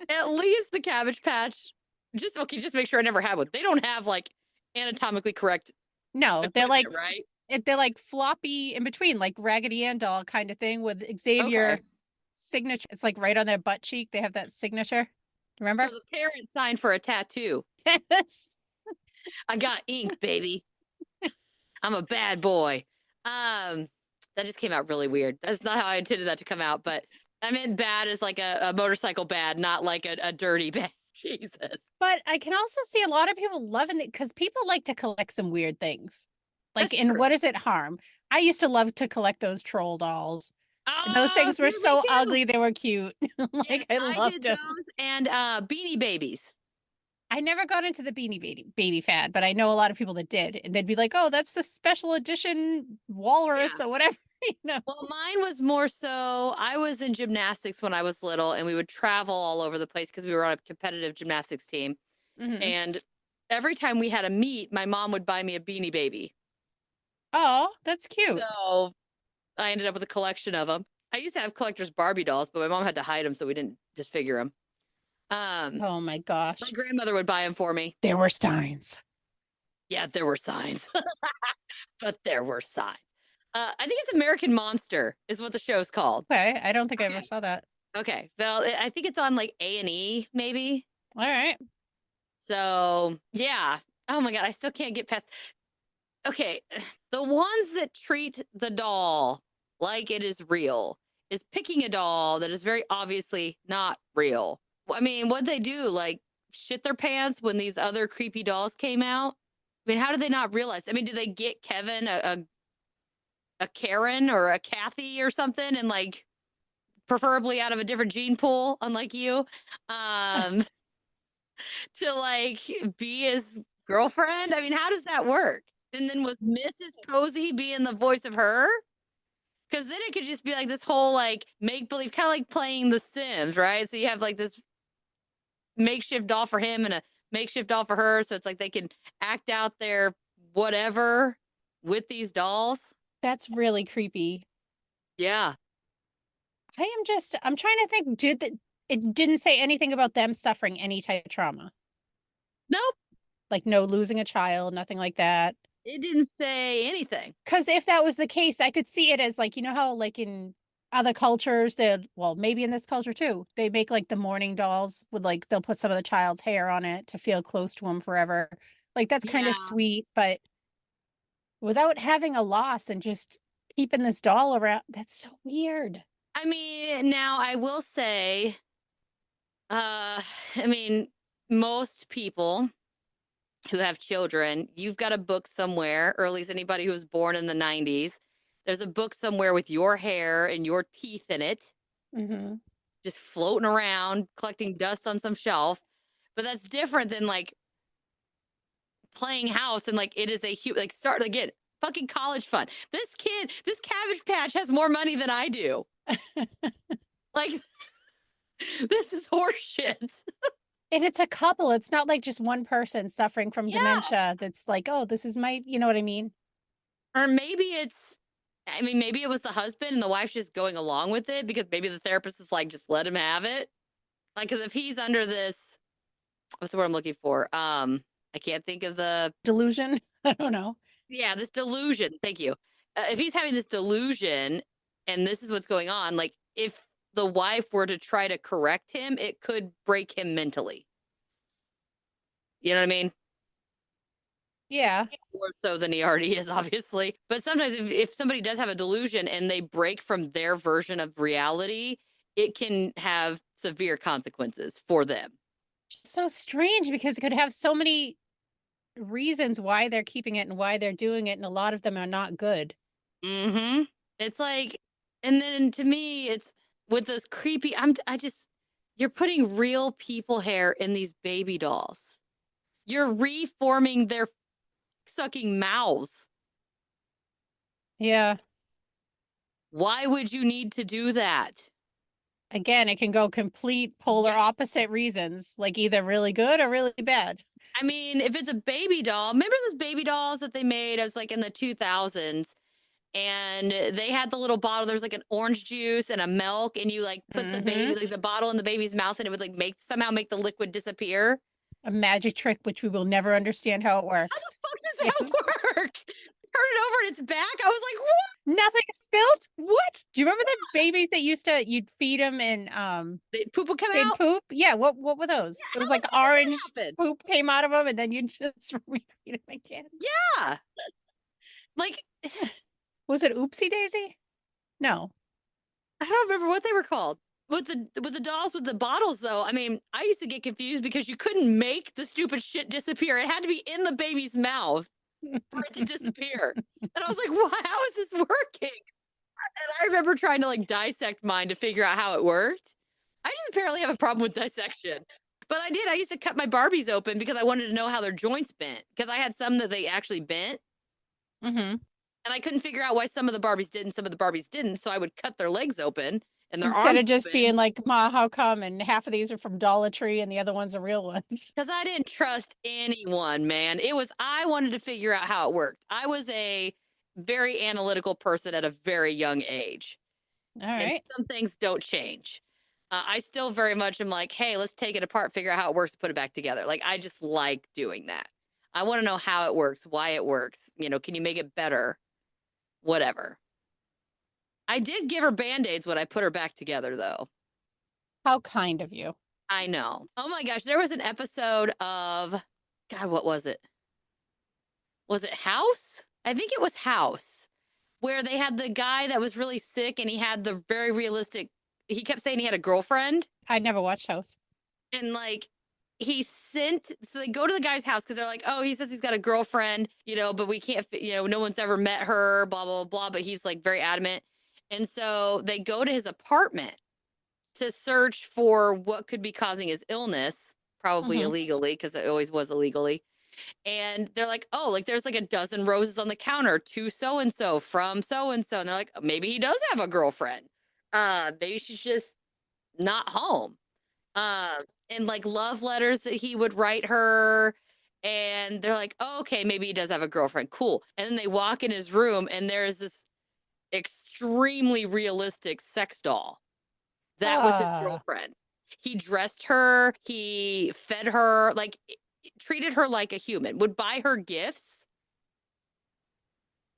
Speaker 6: At least the Cabbage Patch. Just make sure I never had one. They don't have like anatomically correct.
Speaker 7: No, they're like
Speaker 6: right.
Speaker 7: They're like floppy in between, like Raggedy Ann doll kind of thing with Xavier signature. It's like right on their butt cheek. They have that signature. Remember?
Speaker 6: So the parent signed for a tattoo.
Speaker 7: Yes.
Speaker 6: I got ink, baby. I'm a bad boy. That just came out really weird. That's not how I intended that to come out, but I meant bad as like a motorcycle bad, not like a dirty bad. Jesus.
Speaker 7: But I can also see a lot of people loving it because people like to collect some weird things. Like,
Speaker 6: That's
Speaker 7: and
Speaker 6: true.
Speaker 7: what does it harm? I used to love to collect those troll dolls. And those
Speaker 6: Oh,
Speaker 7: things were
Speaker 6: see, me
Speaker 7: so
Speaker 6: too.
Speaker 7: ugly, they were cute. Like,
Speaker 6: Yes,
Speaker 7: I
Speaker 6: I
Speaker 7: loved
Speaker 6: did
Speaker 7: them.
Speaker 6: those and Beanie Babies.
Speaker 7: I never got into the Beanie Baby fad, but I know a lot of people that did. And they'd be like, oh, that's the special edition walrus or whatever. You know?
Speaker 6: Well, mine was more so, I was in gymnastics when I was little, and we would travel all over the place because we were on a competitive gymnastics team.
Speaker 7: Mhm.
Speaker 6: And every time we had a meet, my mom would buy me a Beanie Baby.
Speaker 7: Oh, that's cute.
Speaker 6: So I ended up with a collection of them. I used to have collector's Barbie dolls, but my mom had to hide them, so we didn't disfigure them.
Speaker 7: Oh my gosh.
Speaker 6: My grandmother would buy them for me.
Speaker 7: There were signs.
Speaker 6: Yeah, there were signs. But there were signs. I think it's American Monster is what the show's called.
Speaker 7: Okay, I don't think I ever saw that.
Speaker 6: Okay. Well, I think it's on like A&E maybe.
Speaker 7: All right.
Speaker 6: So, yeah. Oh my God, I still can't get past. Okay, the ones that treat the doll like it is real is picking a doll that is very obviously not real. I mean, what'd they do? Like shit their pants when these other creepy dolls came out? I mean, how did they not realize? I mean, did they get Kevin a Karen or a Kathy or something, and like preferably out of a different gene pool, unlike you, to like be his girlfriend? I mean, how does that work? And then was Mrs. Posey being the voice of her? Because then it could just be like this whole like make believe, kind of like playing The Sims, right? So you have like this makeshift doll for him and a makeshift doll for her, so it's like they can act out their whatever with these dolls.
Speaker 7: That's really creepy.
Speaker 6: Yeah.
Speaker 7: I'm trying to think, it didn't say anything about them suffering any type of trauma.
Speaker 6: Nope.
Speaker 7: Like no losing a child, nothing like that.
Speaker 6: It didn't say anything.
Speaker 7: Because if that was the case, I could see it as like, you know how like in other cultures, well, maybe in this culture too, they make like the mourning dolls with like, they'll put some of the child's hair on it to feel close to them forever. Like that's kind of sweet, but without having a loss and just keeping this doll around, that's so weird.
Speaker 6: I mean, now I will say I mean, most people who have children, you've got a book somewhere, or at least anybody who was born in the 90s. There's a book somewhere with your hair and your teeth in it,
Speaker 7: Mm-hmm.
Speaker 6: just floating around, collecting dust on some shelf. But that's different than like playing house and like it is a huge, like start again, fucking college fund. This kid, this Cabbage Patch has more money than I do. Like, this is horseshit.
Speaker 7: And it's a couple. It's not like just one person suffering from
Speaker 6: Yeah.
Speaker 7: dementia that's like, oh, this is my, you know what I mean?
Speaker 6: Or maybe maybe it was the husband and the wife's just going along with it because maybe the therapist is like, just let him have it. Like, because if he's under this, what's the word I'm looking for? I can't think of the
Speaker 7: Delusion. I don't know.
Speaker 6: yeah, this delusion. Thank you. If he's having this delusion and this is what's going on, like if the wife were to try to correct him, it could break him mentally. You know what I mean?
Speaker 7: Yeah.
Speaker 6: More so than he already is, obviously. But sometimes if somebody does have a delusion and they break from their version of reality, it can have severe consequences for them.
Speaker 7: So strange because it could have so many reasons why they're keeping it and why they're doing it. And a lot of them are not good.
Speaker 6: Mm-hmm. It's like, and then to me, it's with those creepy, you're putting real people hair in these baby dolls. You're reforming their sucking mouths.
Speaker 7: Yeah.
Speaker 6: Why would you need to do that?
Speaker 7: Again, it can go complete polar opposite reasons, like either really good or really bad.
Speaker 6: I mean, if it's a baby doll, remember those baby dolls that they made? It was like in the 2000s, and they had the little bottle. There's like an orange juice and a milk, and you like put the baby, like the bottle in the baby's mouth, and it would like somehow make the liquid disappear.
Speaker 7: A magic trick, which we will never understand how it works.
Speaker 6: How the fuck does that work? Turn it over and it's back. I was like, what?
Speaker 7: Nothing spilled? What? Do you remember the babies that you'd feed them and
Speaker 6: Poop would come
Speaker 7: they'd
Speaker 6: out?
Speaker 7: poop? Yeah, what were those?
Speaker 6: Yeah,
Speaker 7: it was
Speaker 6: how
Speaker 7: like
Speaker 6: the fuck did that
Speaker 7: orange
Speaker 6: happen?
Speaker 7: poop came out of them and then you just refeed them again.
Speaker 6: Yeah. Like,
Speaker 7: Was it Oopsie Daisy? No.
Speaker 6: I don't remember what they were called. With the dolls with the bottles, though, I mean, I used to get confused because you couldn't make the stupid shit disappear. It had to be in the baby's mouth for it to disappear. And I was like, "Wow, how is this working?" And I remember trying to like dissect mine to figure out how it worked. I just apparently have a problem with dissection. But I did. I used to cut my Barbies open because I wanted to know how their joints bent. Because I had some that they actually bent.
Speaker 7: Mm-hmm.
Speaker 6: And I couldn't figure out why some of the Barbies did and some of the Barbies didn't. So I would cut their legs open and their
Speaker 7: Instead
Speaker 6: arms
Speaker 7: of just
Speaker 6: open.
Speaker 7: being like, Ma, how come? And half of these are from Dollar Tree and the other ones are real ones.
Speaker 6: Because I didn't trust anyone, man. I wanted to figure out how it worked. I was a very analytical person at a very young age.
Speaker 7: All right.
Speaker 6: And some things don't change. I still very much am like, hey, let's take it apart, figure out how it works, put it back together. Like, I just like doing that. I want to know how it works, why it works. You know, can you make it better? Whatever. I did give her Band-Aids when I put her back together, though.
Speaker 7: How kind of you.
Speaker 6: I know. Oh my gosh, there was an episode of, God, what was it? Was it House? I think it was House, where they had the guy that was really sick and he had the very realistic, he kept saying he had a girlfriend.
Speaker 7: I never watched House.
Speaker 6: And like, so they go to the guy's house because they're like, oh, he says he's got a girlfriend, you know, but we can't, you know, no one's ever met her, blah, blah, blah. But he's like very adamant. And so they go to his apartment to search for what could be causing his illness, probably illegally, because it always was illegally. And they're like, oh, like there's like a dozen roses on the counter to so-and-so from so-and-so. And they're like, maybe he does have a girlfriend. Maybe she's just not home. And like love letters that he would write her. And they're like, oh, okay, maybe he does have a girlfriend. Cool. And then they walk in his room and there's this extremely realistic sex doll. That was his girlfriend. He dressed her, he fed her, like treated her like a human, would buy her gifts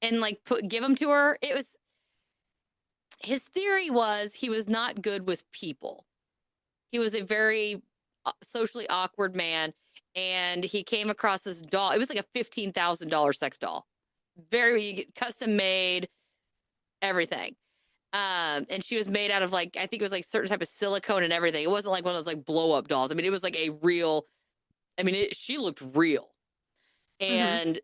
Speaker 6: and like give them to her. His theory was he was not good with people. He was a very socially awkward man, and he came across this doll. It was like a $15,000 sex doll, very custom made, everything. And she was made out of like, I think it was like certain type of silicone and everything. It wasn't like one of those like blow up dolls. I mean, it was like a real, she looked real. And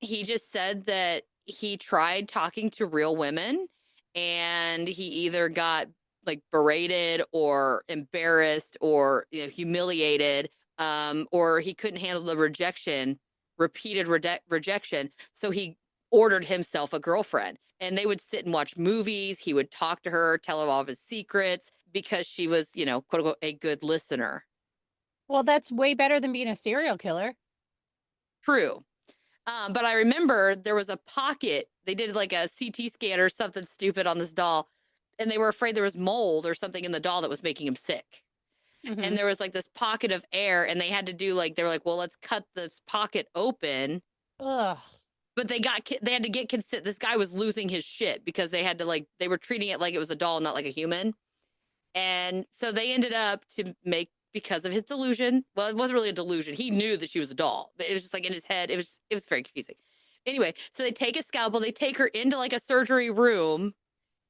Speaker 6: he just said that he tried talking to real women and he either got like berated or embarrassed or humiliated, or he couldn't handle the repeated rejection. So he ordered himself a girlfriend and they would sit and watch movies. He would talk to her, tell her all of his secrets because she was, quote unquote, a good listener.
Speaker 7: Well, that's way better than being a serial killer.
Speaker 6: True. But I remember there was a pocket. They did like a CT scan or something stupid on this doll, and they were afraid there was mold or something in the doll that was making him sick. And there was like this pocket of air, and they had to do like, they were like, well, let's cut this pocket open.
Speaker 7: Ugh.
Speaker 6: But they had to get consent. This guy was losing his shit because they had to like, they were treating it like it was a doll, not like a human. And so they ended up to make, because of his delusion. Well, it wasn't really a delusion. He knew that she was a doll, but it was just like in his head. It was very confusing. Anyway, so they take a scalpel, they take her into like a surgery room,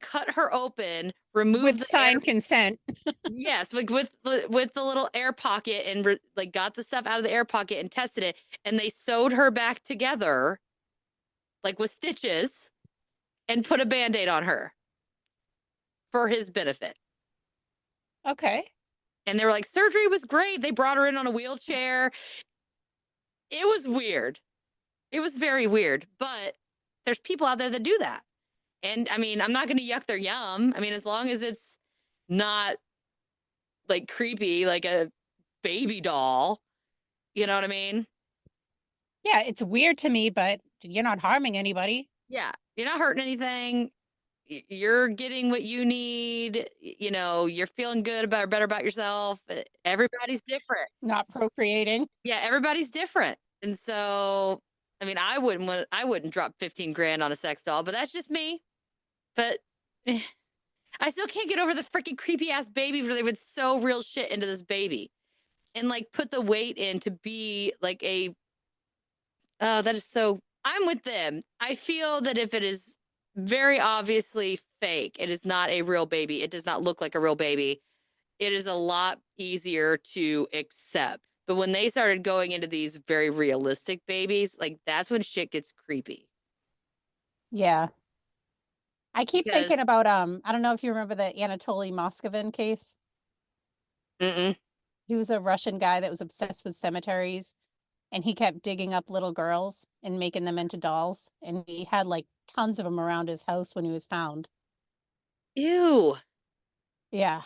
Speaker 6: cut her open, remove
Speaker 7: with
Speaker 6: the
Speaker 7: signed consent.
Speaker 6: Yes, like with the little air pocket, and like got the stuff out of the air pocket and tested it, and they sewed her back together, like with stitches, and put a Band-Aid on her for his benefit.
Speaker 7: Okay.
Speaker 6: And they were like, surgery was great. They brought her in on a wheelchair. It was weird. It was very weird, but there's people out there that do that. And I'm not going to yuck their yum. As long as it's not like creepy, like a baby doll, you know what I mean?
Speaker 7: Yeah, it's weird to me, but you're not harming anybody.
Speaker 6: Yeah. You're not hurting anything. You're getting what you need. You're feeling good better about yourself. Everybody's different.
Speaker 7: Not procreating.
Speaker 6: Yeah, everybody's different. And so, I wouldn't drop 15 grand on a sex doll, but that's just me. But I still can't get over the freaking creepy ass baby where they would sew real shit into this baby and like put the weight in to be like that is so, I'm with them. I feel that if it is very obviously fake, it is not a real baby. It does not look like a real baby. It is a lot easier to accept. But when they started going into these very realistic babies, like that's when shit gets creepy.
Speaker 7: Yeah. I keep
Speaker 6: Because-
Speaker 7: thinking about I don't know if you remember the Anatoly Moskovin case.
Speaker 6: Mm-mm.
Speaker 7: He was a Russian guy that was obsessed with cemeteries, and he kept digging up little girls and making them into dolls, and he had like tons of them around his house when he was found.
Speaker 6: Ew.
Speaker 7: Yeah.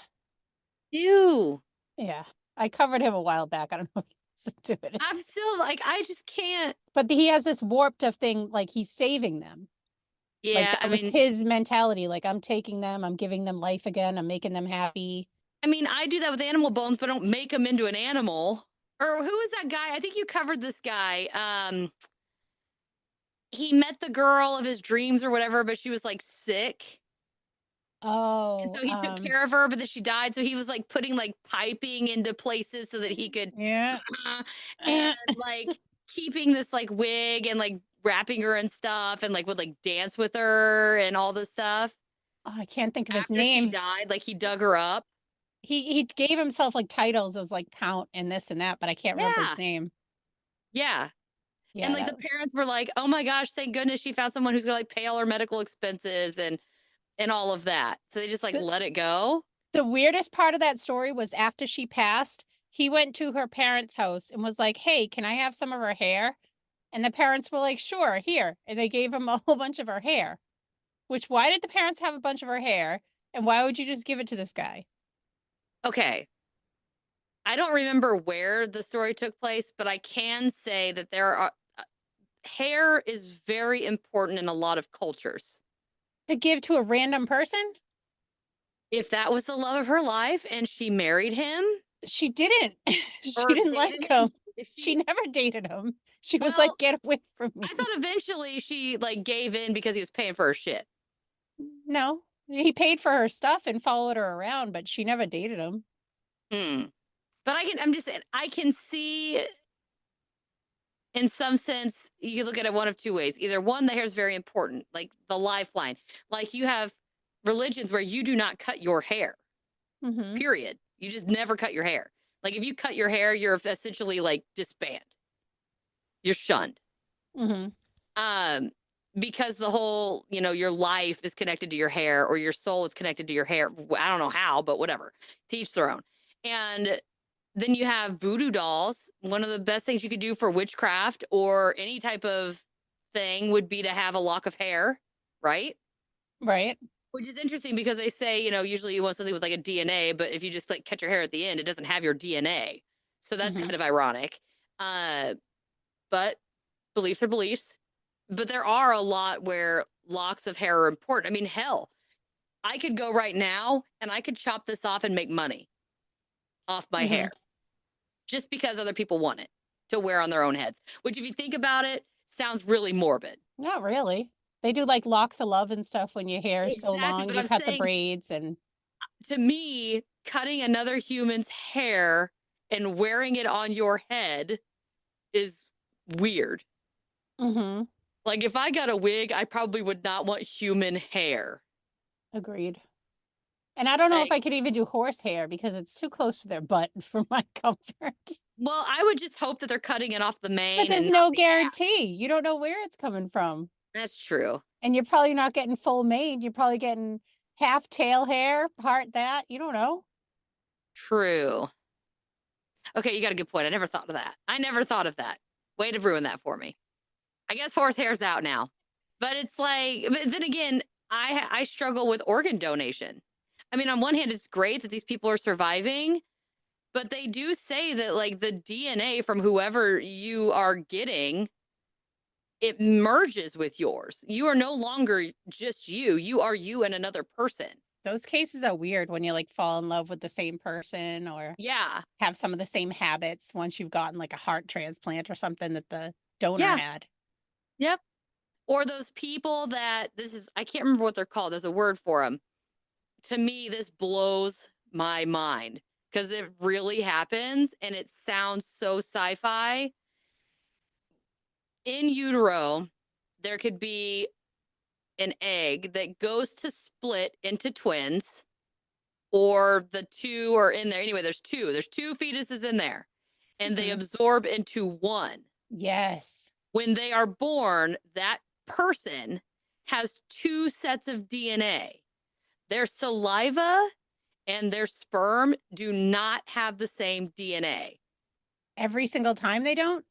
Speaker 6: Ew.
Speaker 7: Yeah. I covered him a while back. I don't know if you listened to it.
Speaker 6: I'm still like, I just can't.
Speaker 7: But he has this warped of thing, like he's saving them.
Speaker 6: Yeah,
Speaker 7: Like that was his mentality. Like, I'm taking them, I'm giving them life again, I'm making them happy.
Speaker 6: I do that with animal bones, but I don't make them into an animal. Or who is that guy? I think you covered this guy. He met the girl of his dreams or whatever, but she was like sick.
Speaker 7: Oh.
Speaker 6: And so he took care of her, but then she died. So he was like putting like piping into places so that he could,
Speaker 7: Yeah.
Speaker 6: and like keeping this like wig and like wrapping her and stuff, and like would like dance with her and all this stuff.
Speaker 7: Oh, I can't think of his
Speaker 6: After
Speaker 7: name.
Speaker 6: she died, like he dug her up.
Speaker 7: He gave himself like titles as like Count and this and that, but I can't remember his name.
Speaker 6: Yeah.
Speaker 7: Yeah,
Speaker 6: And like the parents were like, oh my gosh, thank goodness she found someone who's gonna like pay all her medical expenses and all of that. So they just like let it go.
Speaker 7: The weirdest part of that story was after she passed, he went to her parents' house and was like, hey, can I have some of her hair? And the parents were like, sure, here. And they gave him a whole bunch of her hair. Which, why did the parents have a bunch of her hair? And why would you just give it to this guy?
Speaker 6: Okay. I don't remember where the story took place, but I can say that there are hair is very important in a lot of cultures.
Speaker 7: To give to a random person?
Speaker 6: If that was the love of her life and she married him.
Speaker 7: She didn't. She
Speaker 6: Or
Speaker 7: didn't like
Speaker 6: dated
Speaker 7: him.
Speaker 6: If
Speaker 7: She never dated him. She was like,
Speaker 6: Well,
Speaker 7: get away from me.
Speaker 6: I thought eventually she like gave in because he was paying for her shit.
Speaker 7: No, he paid for her stuff and followed her around, but she never dated him.
Speaker 6: But I'm just saying, I can see in some sense, you can look at it one of two ways. Either one, the hair is very important, like the lifeline. Like you have religions where you do not cut your hair,
Speaker 7: Mm-hmm.
Speaker 6: period. You just never cut your hair. Like if you cut your hair, you're essentially like disbanded. You're shunned.
Speaker 7: Mm-hmm.
Speaker 6: Because the whole, your life is connected to your hair or your soul is connected to your hair. I don't know how, but whatever. To each their own. And then you have voodoo dolls. One of the best things you could do for witchcraft or any type of thing would be to have a lock of hair, right?
Speaker 7: Right.
Speaker 6: Which is interesting because they say, usually you want something with like a DNA, but if you just like cut your hair at the end, it doesn't have your DNA. So that's kind of ironic. But beliefs are beliefs. But there are a lot where locks of hair are important. I mean, hell, I could go right now and I could chop this off and make money off my hair just because other people want it to wear on their own heads, which if you think about it, sounds really morbid.
Speaker 7: Not really. They do like locks of love and stuff when your hair is so
Speaker 6: Exactly,
Speaker 7: long.
Speaker 6: but
Speaker 7: You
Speaker 6: I'm
Speaker 7: cut the
Speaker 6: saying-
Speaker 7: braids and
Speaker 6: To me, cutting another human's hair and wearing it on your head is weird. Like if I got a wig, I probably would not want human hair.
Speaker 7: Agreed. And I don't know if I could even do horse hair because it's too close to their butt for my comfort.
Speaker 6: Well, I would just hope that they're cutting it off the mane.
Speaker 7: But there's
Speaker 6: and
Speaker 7: no
Speaker 6: not the ass.
Speaker 7: guarantee. You don't know where it's coming from.
Speaker 6: That's true.
Speaker 7: And you're probably not getting full mane. You're probably getting half tail hair, part that. You don't know.
Speaker 6: True. Okay, you got a good point. I never thought of that. Way to ruin that for me. I guess horse hair's out now. But it's like, but then again, I struggle with organ donation. I mean, on one hand, it's great that these people are surviving, but they do say that like the DNA from whoever you are getting, it merges with yours. You are no longer just you. You are you and another person.
Speaker 7: Those cases are weird when you like fall in love with the same person or have some of the same habits once you've gotten like a heart transplant or something that the donor had.
Speaker 6: Yep. Or those people that I can't remember what they're called. There's a word for them. To me, this blows my mind because it really happens and it sounds so sci-fi. In utero, there could be an egg that goes to split into twins, or the two are in there. Anyway, there's two fetuses in there and they absorb into one.
Speaker 7: Yes.
Speaker 6: When they are born, that person has two sets of DNA. Their saliva and their sperm do not have the same DNA.
Speaker 7: Every single time they don't?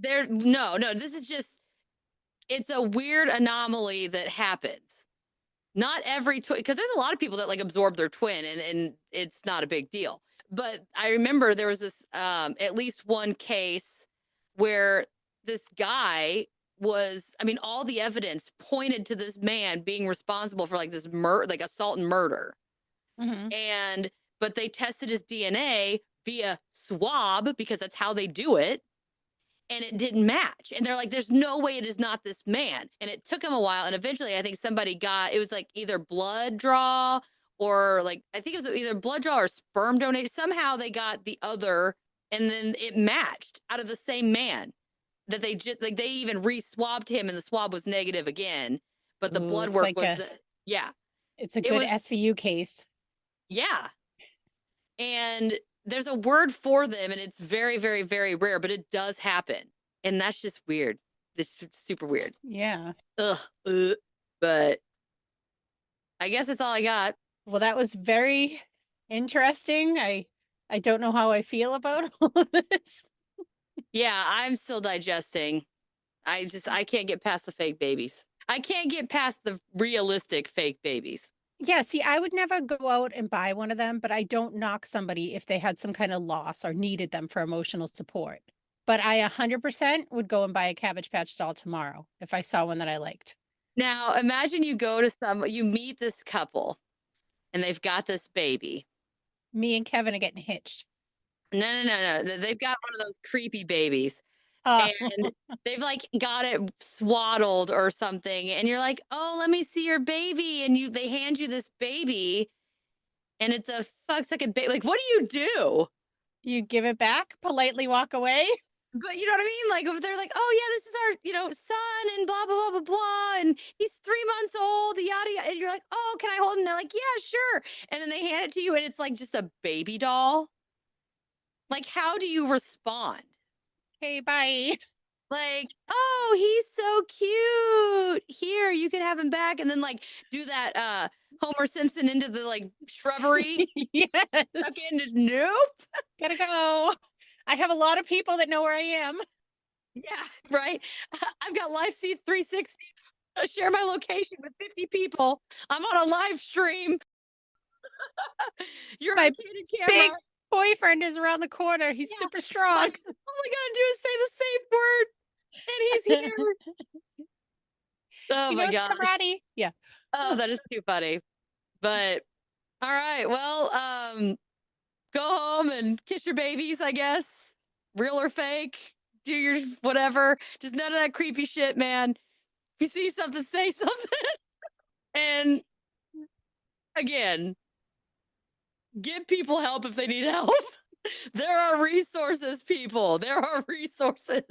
Speaker 6: No, this is just, it's a weird anomaly that happens. Not every twin, because there's a lot of people that like absorb their twin and it's not a big deal. But I remember there was this, at least one case where this guy all the evidence pointed to this man being responsible for like this like assault and murder. But they tested his DNA via swab because that's how they do it. And it didn't match. And they're like, there's no way it is not this man. And it took him a while. And eventually I think somebody it was like either blood draw or like, I think it was either blood draw or sperm donation. Somehow they got the other and then it matched out of the same man that they just like, they even re-swabbed him and the swab was negative again. But the blood work was,
Speaker 7: it's a good SVU case.
Speaker 6: Yeah. And there's a word for them and it's very, very, very rare, but it does happen. And that's just weird. It's super weird.
Speaker 7: Yeah.
Speaker 6: But I guess that's all I got.
Speaker 7: Well, that was very interesting. I don't know how I feel about all of this.
Speaker 6: Yeah, I'm still digesting. I can't get past the fake babies. I can't get past the realistic fake babies.
Speaker 7: Yeah, see, I would never go out and buy one of them, but I don't knock somebody if they had some kind of loss or needed them for emotional support. But I 100% would go and buy a Cabbage Patch doll tomorrow if I saw one that I liked.
Speaker 6: Now, imagine you go to you meet this couple and they've got this baby.
Speaker 7: Me and Kevin are getting hitched.
Speaker 6: No. They've got one of those creepy babies. And they've like got it swaddled or something. And you're like, oh, let me see your baby. And they hand you this baby and it's a fucksucking baby. Like, what do?
Speaker 7: You give it back, politely walk away.
Speaker 6: But you know what I mean? Like if they're like, oh yeah, this is our, son and blah, blah, blah, blah, blah. And he's 3 months old, yada, yada. And you're like, oh, can I hold him? And they're like, yeah, sure. And then they hand it to you and it's like just a baby doll. Like, how do you respond?
Speaker 7: Okay, bye.
Speaker 6: Like, oh, he's so cute. Here, you can have him back. And then like do that Homer Simpson into the like shrubbery.
Speaker 7: Yes.
Speaker 6: Stuck in. Nope.
Speaker 7: Gotta go. I have a lot of people that know where I am.
Speaker 6: Yeah, right. I've got Live Seat 360. I share my location with 50 people. I'm on a live stream. You're
Speaker 7: My
Speaker 6: on candid camera.
Speaker 7: big boyfriend is around the corner. He's super strong.
Speaker 6: All I gotta do is say the safe word, and he's here. Oh
Speaker 7: He
Speaker 6: my
Speaker 7: knows
Speaker 6: god.
Speaker 7: karate. Yeah.
Speaker 6: Oh, that is too funny. But all right, well, go home and kiss your babies, I guess. Real or fake. Do your whatever. Just none of that creepy shit, man. If you see something, say something. And again, give people help if they need help. There are resources, people. There are resources.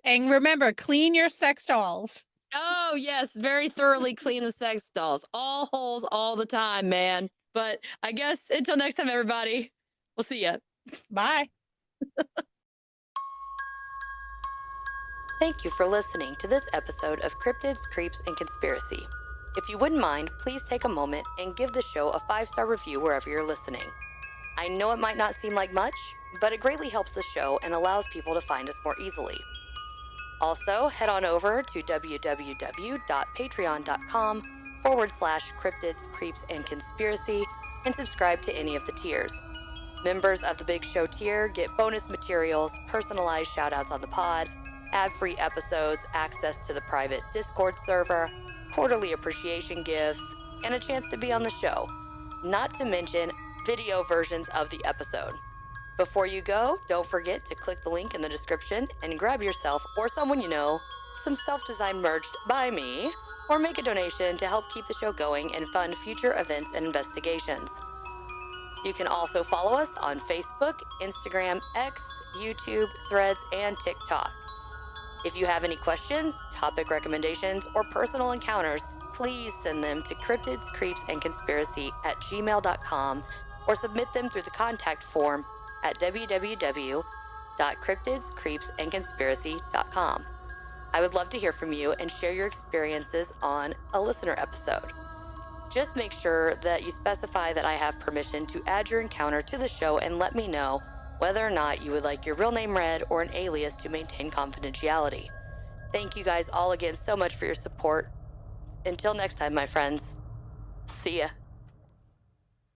Speaker 7: And remember, clean your sex dolls.
Speaker 6: Oh, yes. Very thoroughly clean the sex dolls. All holes all the time, man. But I guess until next time, everybody, we'll see ya.
Speaker 7: Bye.
Speaker 6: Thank you for listening to this episode of Cryptids, Creeps, and Conspiracy. If you wouldn't mind, please take a moment and give the show a 5-star review wherever you're listening. I know it might not seem like much, but it greatly helps the show and allows people to find us more easily. Also, head on over to www.patreon.com/Cryptids, Creeps, and Conspiracy and subscribe to any of the tiers. Members of the Big Show tier get bonus materials, personalized shoutouts on the pod, ad-free episodes, access to the private Discord server, quarterly appreciation gifts, and a chance to be on the show. Not to mention video versions of the episode. Before you go, don't forget to click the link in the description and grab yourself or someone you know some self-designed merch by me, or make a donation to help keep the show going and fund future events and investigations. You can also follow us on Facebook, Instagram, X, YouTube, Threads, and TikTok. If you have any questions, topic recommendations, or personal encounters, please send them to cryptidscreepsandconspiracy@gmail.com or submit them through the contact form at www.cryptidscreepsandconspiracy.com. I would love to hear from you and share your experiences on a listener episode. Just make sure that you specify that I have permission to add your encounter to the show and let me know whether or not you would like your real name read or an alias to maintain confidentiality. Thank you guys all again so much for your support. Until next time, my friends. See ya.